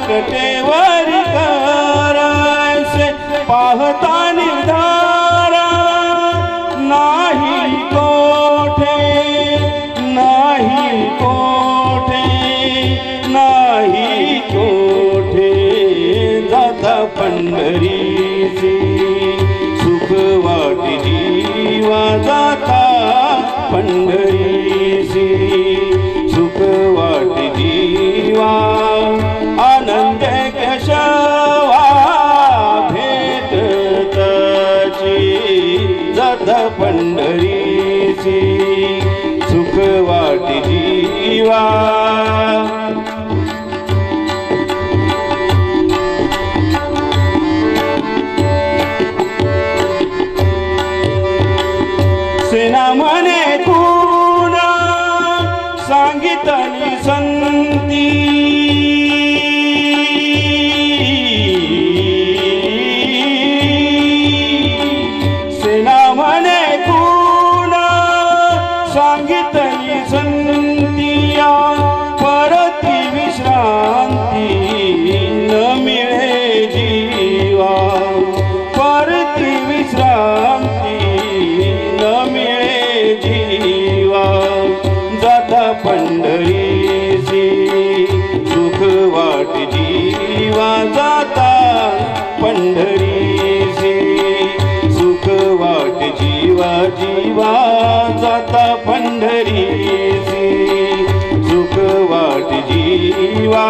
कटेवारी करा ऐसे पाहता निर्धारा नाही कोठे नाही कोठे नाही कोठे जाता पंढरीची सुख वाटे जीवा जाता पंढरीची सुख वाटे जीवा आनंद केशवा भेट त्याची जाता पंढरीची सुख वाटे जीवा सेना म्हणे गुण सांगितली संती सेना म्हणे गुण सांगितली संतिया परती विश्रांती न मिळे जीवा परती विश्रांती मिळे जीवा जाता पंढरीची सुख वाटे जीवा जाता पंढरीची सुख वाटे जीवा जीवा जाता पंढरीची सुख वाटे जीवा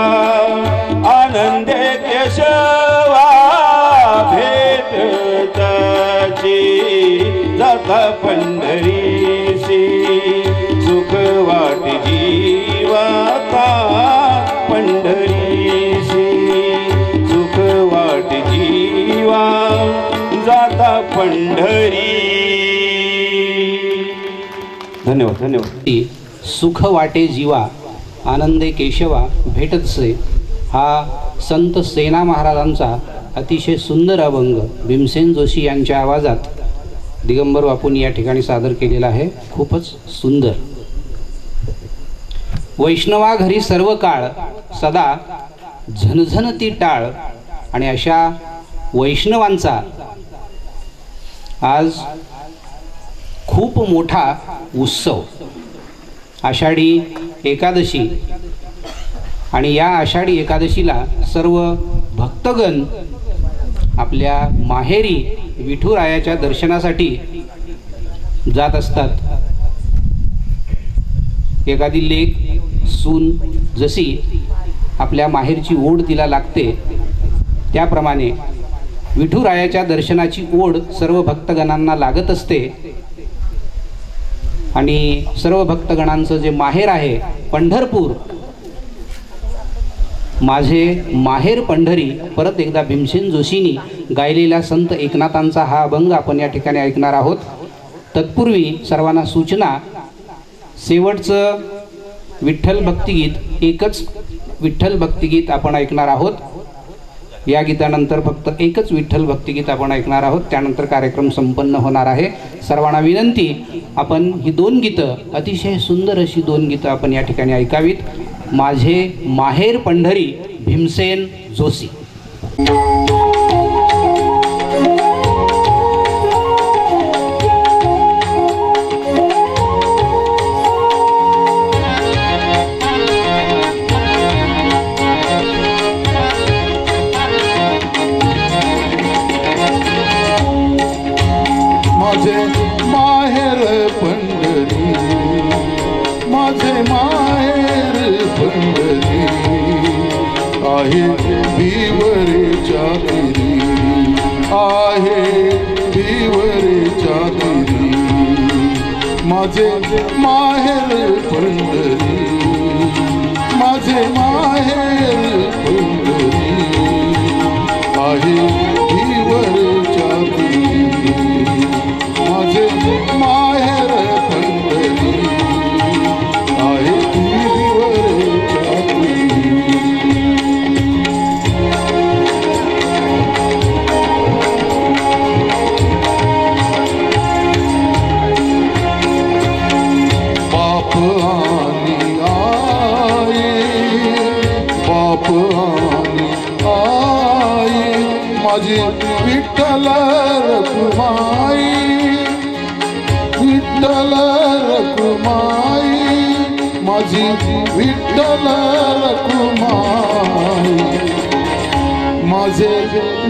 आनंद केशवा भेट त्याची जाता पंढरीची सुख वाटे जीवाता पंढरीची सुख वाटे जीवा जाता पंढरी. धन्यवाद धन्यवाद. सुख वाटे जीवा आनंदे केशवा भेटतसे हा संत सेना महाराजांचा अतिशय सुंदर अभंग भीमसेन जोशी यांच्या आवाजात दिगंबर बापूंनी या ठिकाणी सादर केलेला आहे. खूपच सुंदर. वैष्णवा घरी सर्व काळ सदा झणझणती टाळ आणि अशा वैष्णवांचा आज खूप मोठा उत्सव आषाढी एकादशी आणि या आषाढी एकादशीला सर्व भक्तगण आपल्या माहेरी विठुरायाच्या दर्शनासाठी जात असतात. एखादी लेक सून जशी आपल्या माहेरची ओढ तिला लागते, त्याप्रमाणे विठुरायाच्या दर्शनाची ओढ सर्व भक्तगणांना लागत असते. आणि सर्व भक्तगणांचं जे माहेर आहे पंढरपूर, माझे माहेर पंढरी, परत एकदा भीमसेन जोशींनी गायलेला संत एकनाथांचा हा अभंग आपण या ठिकाणी ऐकणार आहोत. तत्पूर्वी सर्वांना सूचना, शेवटचं विठ्ठल भक्तिगीत, एकच विठ्ठल भक्तिगीत आपण ऐकणार आहोत. या गीतानंतर फक्त एकच विठ्ठल भक्तिगीत आपण ऐकणार आहोत, त्यानंतर कार्यक्रम संपन्न होणार आहे. सर्वांना विनंती, आपण ही 2 गीतं, अतिशय सुंदर अशी 2 गीतं आपण या ठिकाणी ऐकावीत. माझे माहेर पंढरी, भीमसेन जोशी. माझे माहेर पंढरी, माझे माहेर पंढरी, आहे भिवरेच्या तिरी, आहे भिवरेच्या तिरी. माझे माहेर पंढरी, माझे माहेर पंढरी, आहे भिवरेच्या तिरी. माझे माहेर पंढरी, आहे भिवरेच्या तिरी. बाप आणि आई, बाप आणि आई, माझी विठ्ठल रखुमाई, विठ्ठल रखुमाई, माझी विठ्ठल रखुमाई. माझे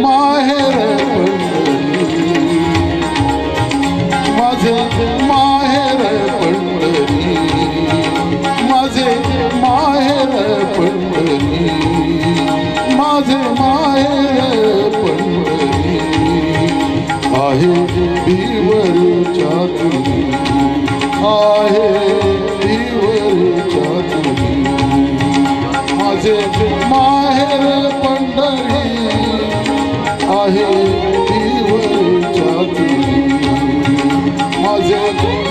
माहेर पंढरी, माझे माहेर पंढरी, माझे माहेर पंढरी, माझे माहेर पंढरी, आहे भिवरेच्या तिरी, आहे भिवरेच्या तिरी. माझे माहेर पंढरी, आहे भिवरेच्या तिरी. माझे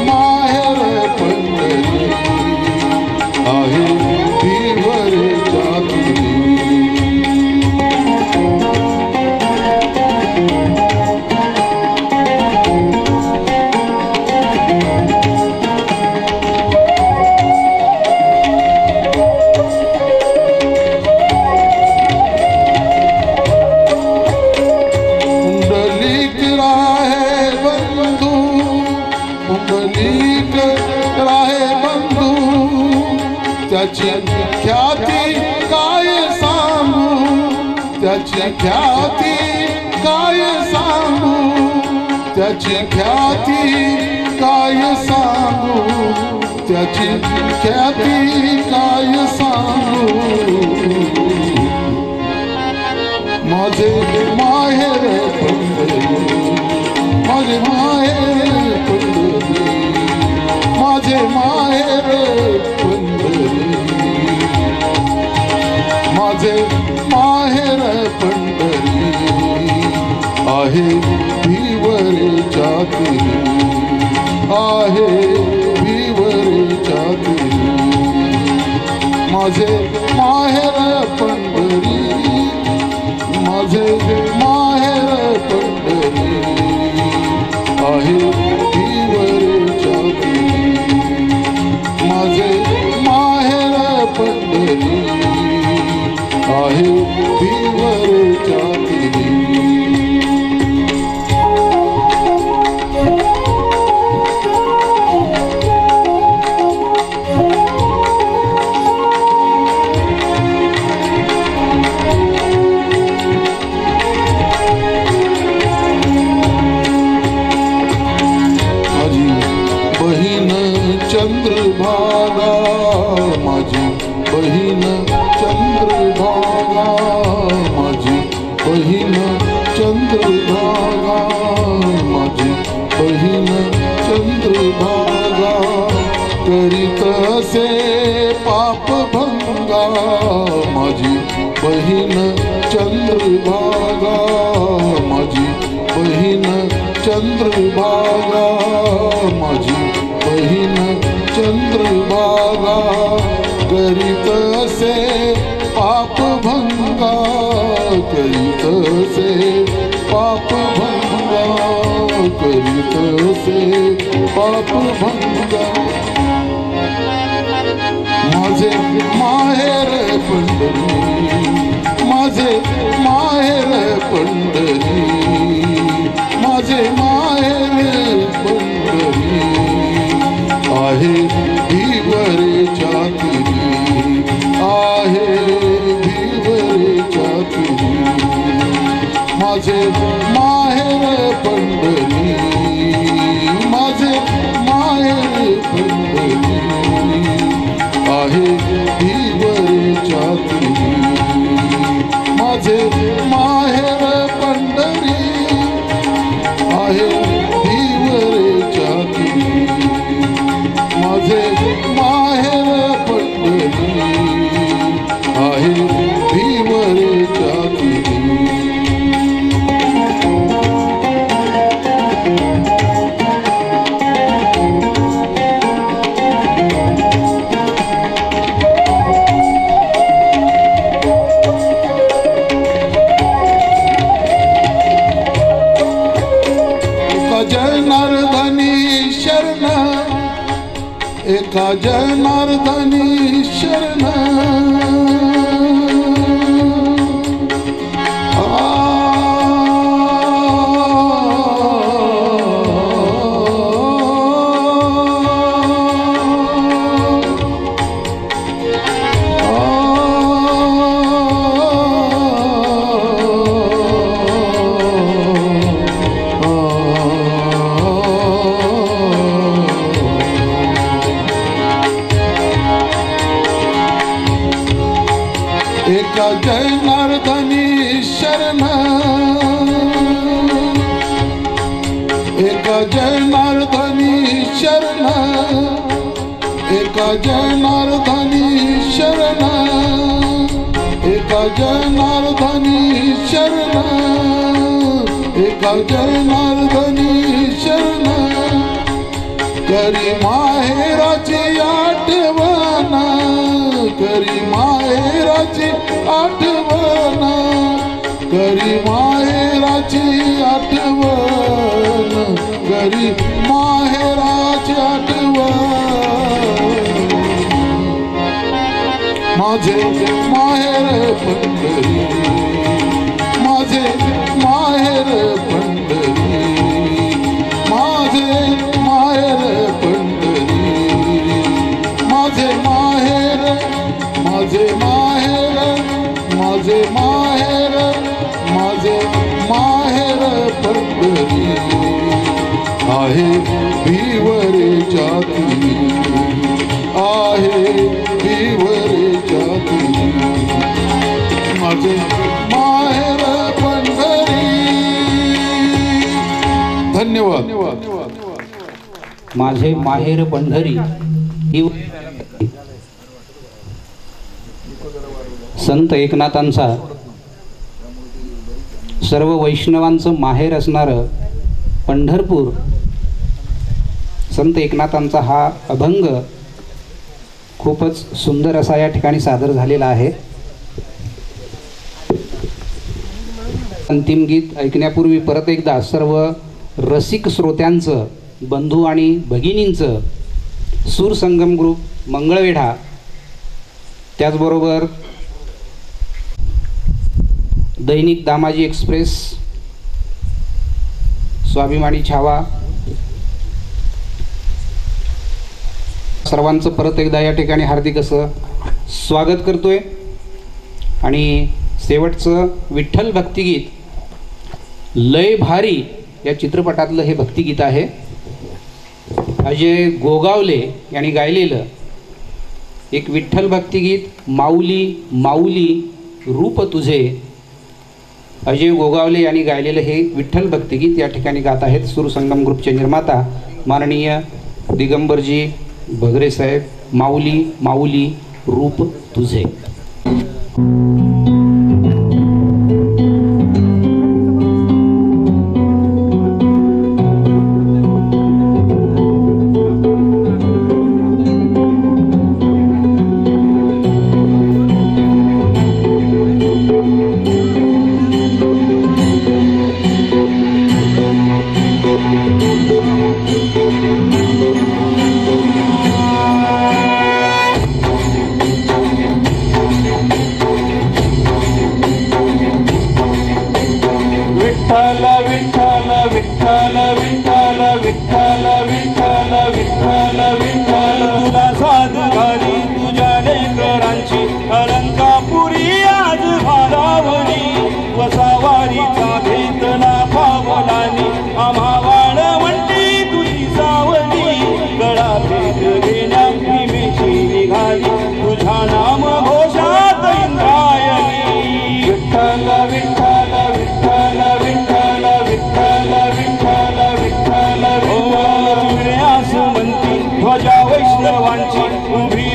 माहेर पंढरी, आहे भिवरेच्या तिरी. त्याची ख्याती काय सांगू, त्याची ख्याती काय सांगू, त्याची ख्याती काय सांगू, त्याची ख्याती काय सांगू. माझे माहेर पंढरी, माझे माहेर पंढरी, माझे माहेर पंढरी, माझे माहेर पंढरी, आहे भिवरेच्या तिरी, आहे भिवरेच्या तिरी. माझे माहेर पंढरी, माझे माहेर पंढरी, आहे भिवरेच्या तिरी. माझे माहेर पंढरी, आहे भिवरेच्या तिरी. चंद्रभागा माझी बहीण चंद्रभागा माझी बहीण चंद्रभागा माझी बहीण चंद्रभागा करीत असे पाप भंगा माझी बहीण चंद्रभागा माझी बहीण चंद्रभागा माझी बहीण चंद्रभागा करीत असे पाप भंगा करीत असे पाप भंगा करीत असे पाप भंगा माझे माहेर पंढरी माझे माहेर पंढरी माझे माहेर पंढरी आहे भिवरेच्या तिरी आहे भिवरेच्या तिरी माझे माहेर पंढरी माझे माहेर पंढरी आहे भिवरेच्या तिरी माझे माहेर पंढरी आहे भिवरेच्या तिरी माझे माहेर पंढरी आहे भिवरेच्या तिरी एका जनार्दनी शरण एका जनार्दनी शरण एका जनार्दनी शरण एका जनार्दनी शरण एका जनार्दनी शरण एका जनार्दनी शरण करी माहेराची आठवण करी माहेराची आठवण करी माहेराची आठवण करी माहेराची आठवण माझे माहेर पंढरी माझे माहेर पंढरी माझे माहेर पंढरी माझे माहेर माझे माहेर माझे माहेर माझे माहेर पंढरी आहे भिवरेच्या तिरी आहे भिवरेच्या तिरी माझे माहेर पंढरी. धन्यवाद. माझे माहेर पंढरी ही संत एकनाथांचा सर्व वैष्णवांचं माहेर असणारं पंढरपूर संत एकनाथांचा हा अभंग खूपच सुंदर असा या ठिकाणी सादर झालेला आहे. अंतिम गीत ऐकण्यापूर्वी परत एकदा सर्व रसिक श्रोत्यांचं, बंधू आणि भगिनींचं सूरसंगम ग्रुप मंगळवेढा, त्याचबरोबर दैनिक दामाजी एक्सप्रेस, स्वाभिमानी छावा, सर्वांचं परत एकदा या ठिकाणी हार्दिक असं स्वागत करतोय. आणि शेवटचं विठ्ठल भक्तिगीत लय भारी या चित्रपटातलं हे भक्तिगीत आहे. अजय गोगावले यांनी गायलेलं एक विठ्ठल भक्तिगीत माऊली माऊली रूप तुझे. अजय गोगावले यांनी गायलेलं हे विठ्ठल भक्तिगीत या ठिकाणी गात आहेत सुरसंगम ग्रुपचे निर्माता माननीय दिगंबरजी भगरे साहेब. माऊली माऊली रूप तुझे.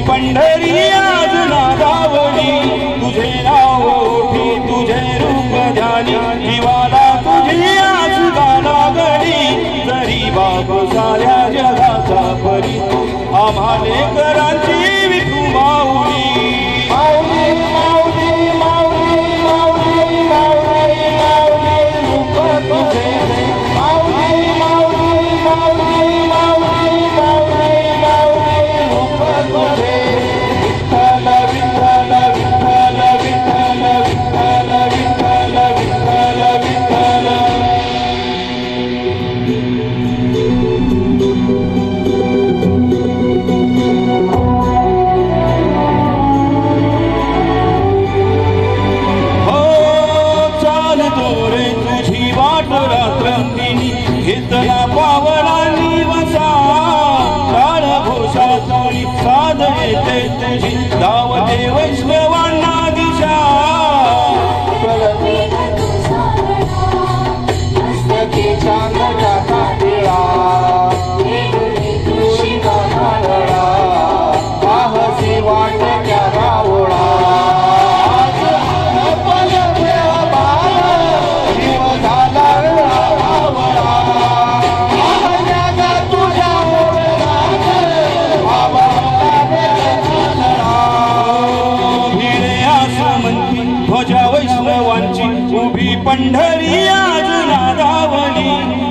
पंढरी आज नादावली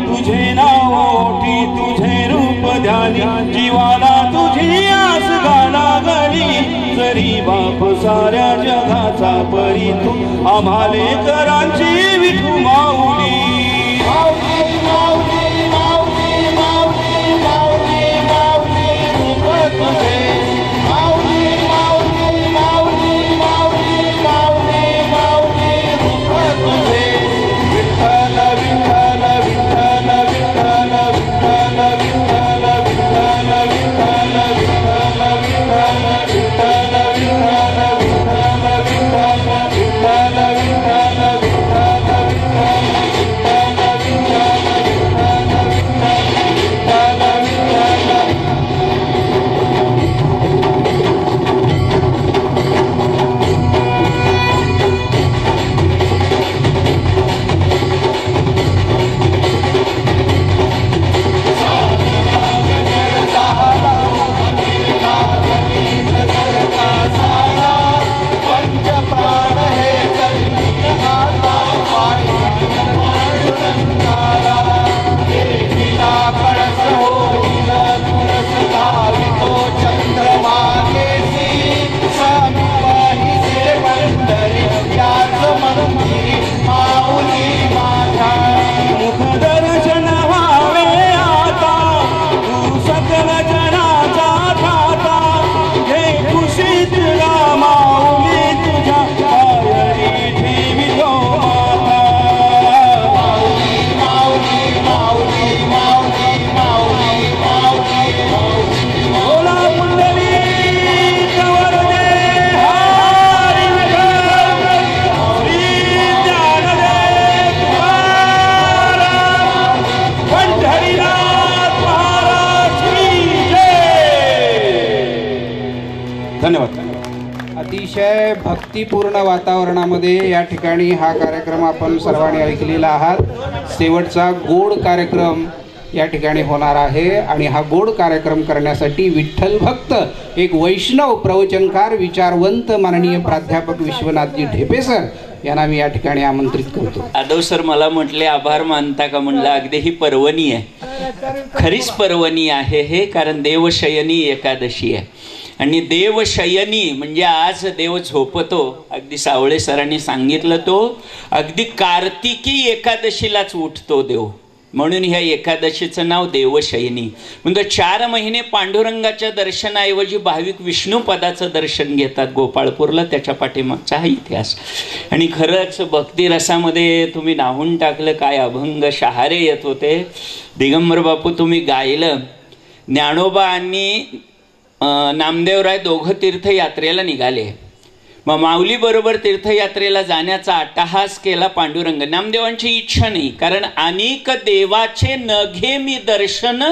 तुझे नाव ओठी तुझे रूप ध्यानी जीवाला तुझी आस गाला गली जरी बाप साऱ्या जगाचा परी तू आम्हाले करांची विठू माऊली विठ्ठल धन्यवाद. अतिशय भक्तिपूर्ण वातावरणामध्ये या ठिकाणी हा कार्यक्रम आपण सर्वांनी ऐकलेला आहात. शेवटचा गोड कार्यक्रम या ठिकाणी होणार आहे आणि हा गोड कार्यक्रम करण्यासाठी विठ्ठल भक्त एक वैष्णव प्रवचनकार विचारवंत माननीय प्राध्यापक विश्वनाथजी ढेपे सर यांना मी या ठिकाणी आमंत्रित करतो. यादव सर मला म्हटले आभार मानता का? म्हणलं अगदी ही पर्वणी आहे, खरीच पर्वणी आहे हे, कारण देवशयनी एकादशी आहे. आणि देवशयनी म्हणजे आज देव झोपतो, अगदी सावळे सरांनी सांगितलं, तो अगदी कार्तिकी एकादशीलाच उठतो देव, म्हणून ह्या एकादशीचं नाव देवशयनी. म्हणजे 4 महिने पांडुरंगाच्या दर्शनाऐवजी भाविक विष्णुपदाचं दर्शन घेतात गोपाळपूरला, त्याच्या पाठीमागचा हा इतिहास. आणि खरंच भक्तिरसामध्ये तुम्ही नाहून टाकलं, काय अभंग शहारे येत होते. दिगंबर बापू तुम्ही गायलं. ज्ञानोबा आणि नामदेवराय दोघं तीर्थयात्रेला निघाले. मग माऊलीबरोबर तीर्थयात्रेला जाण्याचा अट्टहास केला पांडुरंग. नामदेवांची इच्छा नाही, कारण अनेक देवाचे न घे मी दर्शन,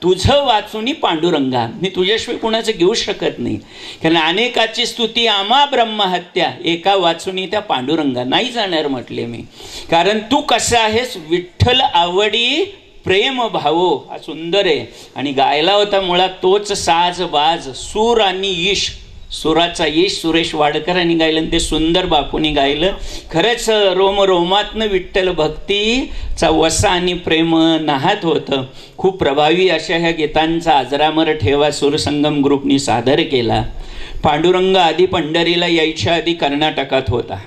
तुझं वाचुनी पांडुरंगा. मी तुझ्याशिवाय कुणाचं घेऊ शकत नाही, कारण अनेकाची स्तुती आम्हा ब्रह्महत्या, एका वाचुनी त्या पांडुरंगा. नाही जाणार म्हटले मी, कारण तू कसं आहेस, विठ्ठल आवडी प्रेम भावो. हा सुंदर आहे. आणि गायला होता मुळात तोच साज बाज, सूर आणि ईश, सुराचा ईश सुरेश वाडकरांनी गायलं आणि ते सुंदर बापूंनी गायलं. खरंच रोमरोमातनं विठ्ठल भक्तीचा वसा आणि प्रेम नाहत होतं. खूप प्रभावी अशा ह्या गीतांचा अजरामर ठेवा सुरसंगम ग्रुपनी सादर केला. पांडुरंग आधी पंढरीला यायच्या आधी कर्नाटकात होता,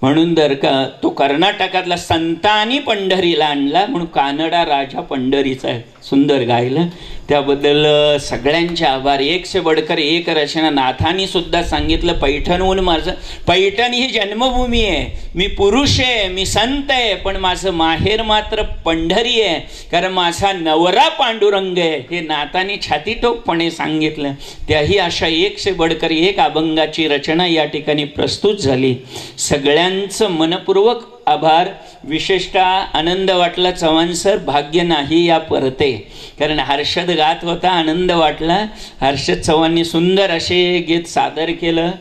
म्हणून जर का तो कर्नाटकातला संतांनी पंढरीला आणला, म्हणून कानडा राजा पंढरीचा आहे. सुंदर गायलं, त्याबद्दल सगळ्यांचे आभार. एक से बडकर एक रचना. नाथांनी सुद्धा सांगितलं, पैठणहून माझं, पैठण ही जन्मभूमी आहे, मी पुरुष आहे, मी संत आहे, पण माझं माहेर मात्र पंढरी आहे, कारण माझा नवरा पांडुरंग आहे. हे नाथांनी छातीटोकपणे सांगितलं. त्याही अशा एक से बडकर एक अभंगाची रचना या ठिकाणी प्रस्तुत झाली. सगळ्यांचं मनपूर्वक आभार. विशेषतः आनंद वाटला चव्हाण सर, भाग्य नाही या परते, कारण हर्षद गात होता, आनंद वाटला. हर्षद चव्हाणनी सुंदर असे गीत सादर केलं.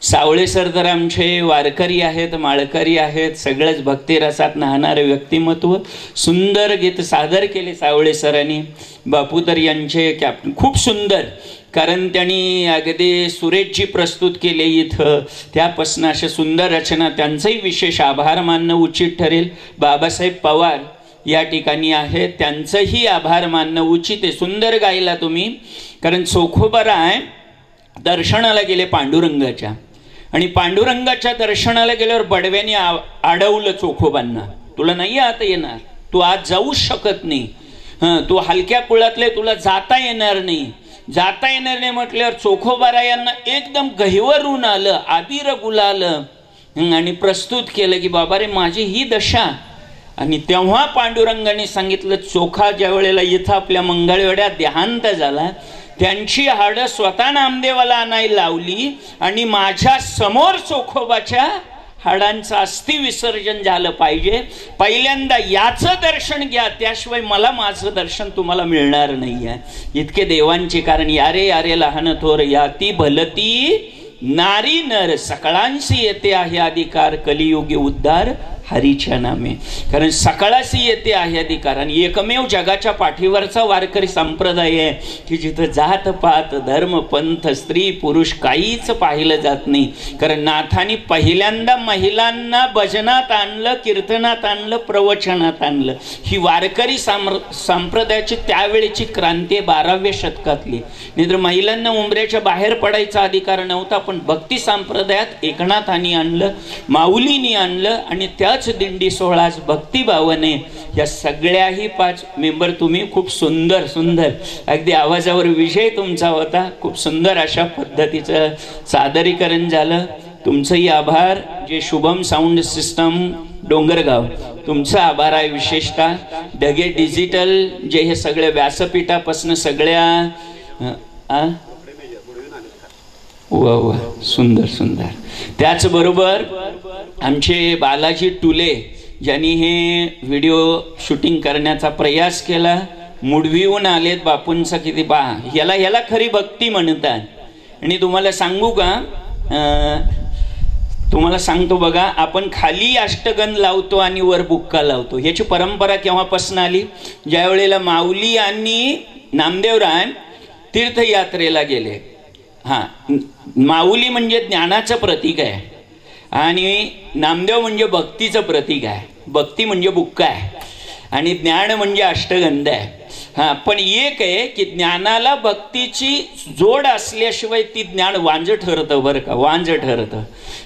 सावळे सर तर आमचे वारकरी आहेत, माळकरी आहेत, सगळंच भक्तिरसात नाहणारे व्यक्तिमत्व. सुंदर गीत सादर केले सावळे सरांनी. बापू तर यांचे कॅप्टन खूप सुंदर, कारण त्यांनी अगदी सुरेशजी प्रस्तुत केले इथं, त्यापासून अशा सुंदर रचना. त्यांचंही विशेष आभार मानणं उचित ठरेल. बाबासाहेब पवार या ठिकाणी आहेत, त्यांचंही आभार मानणं उचित आहे. सुंदर गायला तुम्ही, कारण चोखोबाराय दर्शनाला गेले पांडुरंगाच्या, आणि पांडुरंगाच्या दर्शनाला गेल्यावर बडव्याने अडवलं चोखोबांना, तुला नाही आता येणार, तू आज जाऊ शकत नाही, तू हलक्या कुळातले, तुला जाता येणार नाही. जाता येणार नाही म्हटल्यावर चोखोबारायांना एकदम गहिवरून आलं, आबीर गुलालं, आणि प्रस्तुत केलं की बाबा रे माझी ही दशा. आणि तेव्हा पांडुरंगाने सांगितलं, चोखा ज्या वेळेला इथं आपल्या मंगळवेड्यात देहांत झाला, त्यांची हाडं स्वतः नामदेवाला आणायला लावली, आणि माझ्या समोर चोखोबाच्या हाडांचं अस्थि विसर्जन झालं पाहिजे. पहिल्यांदा याचं दर्शन घ्या, त्याशिवाय मला माझं दर्शन तुम्हाला मिळणार नाही आहे. इतके देवांचे, कारण यारे यारे लहान थोर याती भलती नारी नर, सकळांशी येते आहे अधिकार, कलियुगी उद्धार हरीच्या नामे. कारण सकळाशी येते आहे अधिकार. आणि एकमेव जगाच्या पाठीवरचा वारकरी संप्रदाय आहे की जिथं जात पात धर्म पंथ स्त्री पुरुष काहीच पाहिलं जात नाही. कारण नाथांनी पहिल्यांदा महिलांना भजनात आणलं, कीर्तनात आणलं, प्रवचनात आणलं. ही वारकरी संप्रदायाची त्यावेळेची क्रांती आहे 12व्या शतकातली. नाहीतर महिलांना उंबऱ्याच्या बाहेर पडायचा अधिकार नव्हता, पण भक्ती संप्रदायात एकनाथांनी आणलं, माऊलींनी आणलं, आणि त्याच दिंडी सोहळा भक्तिभावाने. या सगळ्याही 5 मेंबर तुम्ही खूप सुंदर सुंदर, अगदी आवाजावर विषय तुमचा होता, खूप सुंदर अशा पद्धतीचं सादरीकरण झालं. तुमचंही आभार. जे शुभम साऊंड सिस्टम डोंगरगाव, तुमचा आभार आहे विशेषतः. ढगे डिजिटल जे हे सगळ्या व्यासपीठापासून सगळ्या वा सुंदर सुंदर. त्याचबरोबर आमचे बालाजी टुले ज्यांनी हे व्हिडिओ शूटिंग करण्याचा प्रयास केला, मुडवीहून आलेत. बापूंचा किती पहा, याला खरी भक्ती म्हणतात. आणि तुम्हाला सांगू का, तुम्हाला सांगतो बघा, आपण खाली अष्टगंध लावतो आणि वर बुक्का लावतो. ह्याची परंपरा केव्हापासून आली? ज्या वेळेला माऊली आणि नामदेवराय तीर्थयात्रेला गेले. माऊली म्हणजे ज्ञानाचं प्रतीक आहे आणि नामदेव म्हणजे भक्तीचं प्रतीक आहे. भक्ती म्हणजे बुक्का आहे आणि ज्ञान म्हणजे अष्टगंध आहे. पण एक आहे की ज्ञानाला भक्तीची जोड असल्याशिवाय ती ज्ञान वांज ठरतं, बरं का, वांज ठरतं.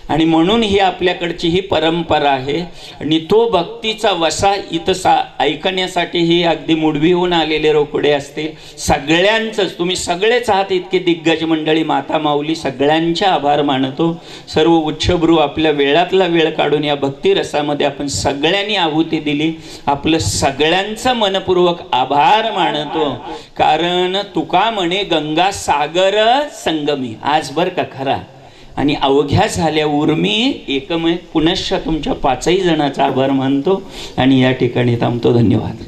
आणि म्हणून ही आपल्याकडची ही परंपरा आहे. आणि तो भक्तीचा वसा इथं ऐकण्यासाठी ही अगदी मुडवीहून आलेले रोकडे असतील. सगळ्यांचंच, तुम्ही सगळेच आहात इतके दिग्गज मंडळी, माता माऊली सगळ्यांचे आभार मानतो. सर्व उच्चभ्रू आपल्या वेळातला वेळ काढून या भक्तिरसामध्ये आपण सगळ्यांनी आहुती दिली. आपलं सगळ्यांचं मनपूर्वक आभार मानतो. कारण तुका म्हणे गंगा सागर संगमी, आज बर का खरा. आणि अवघ्या झाल्या उर्मी एकमय पुनश्च तुमच्या 5ही जणांचा आभार मानतो आणि या ठिकाणी थांबतो. धन्यवाद.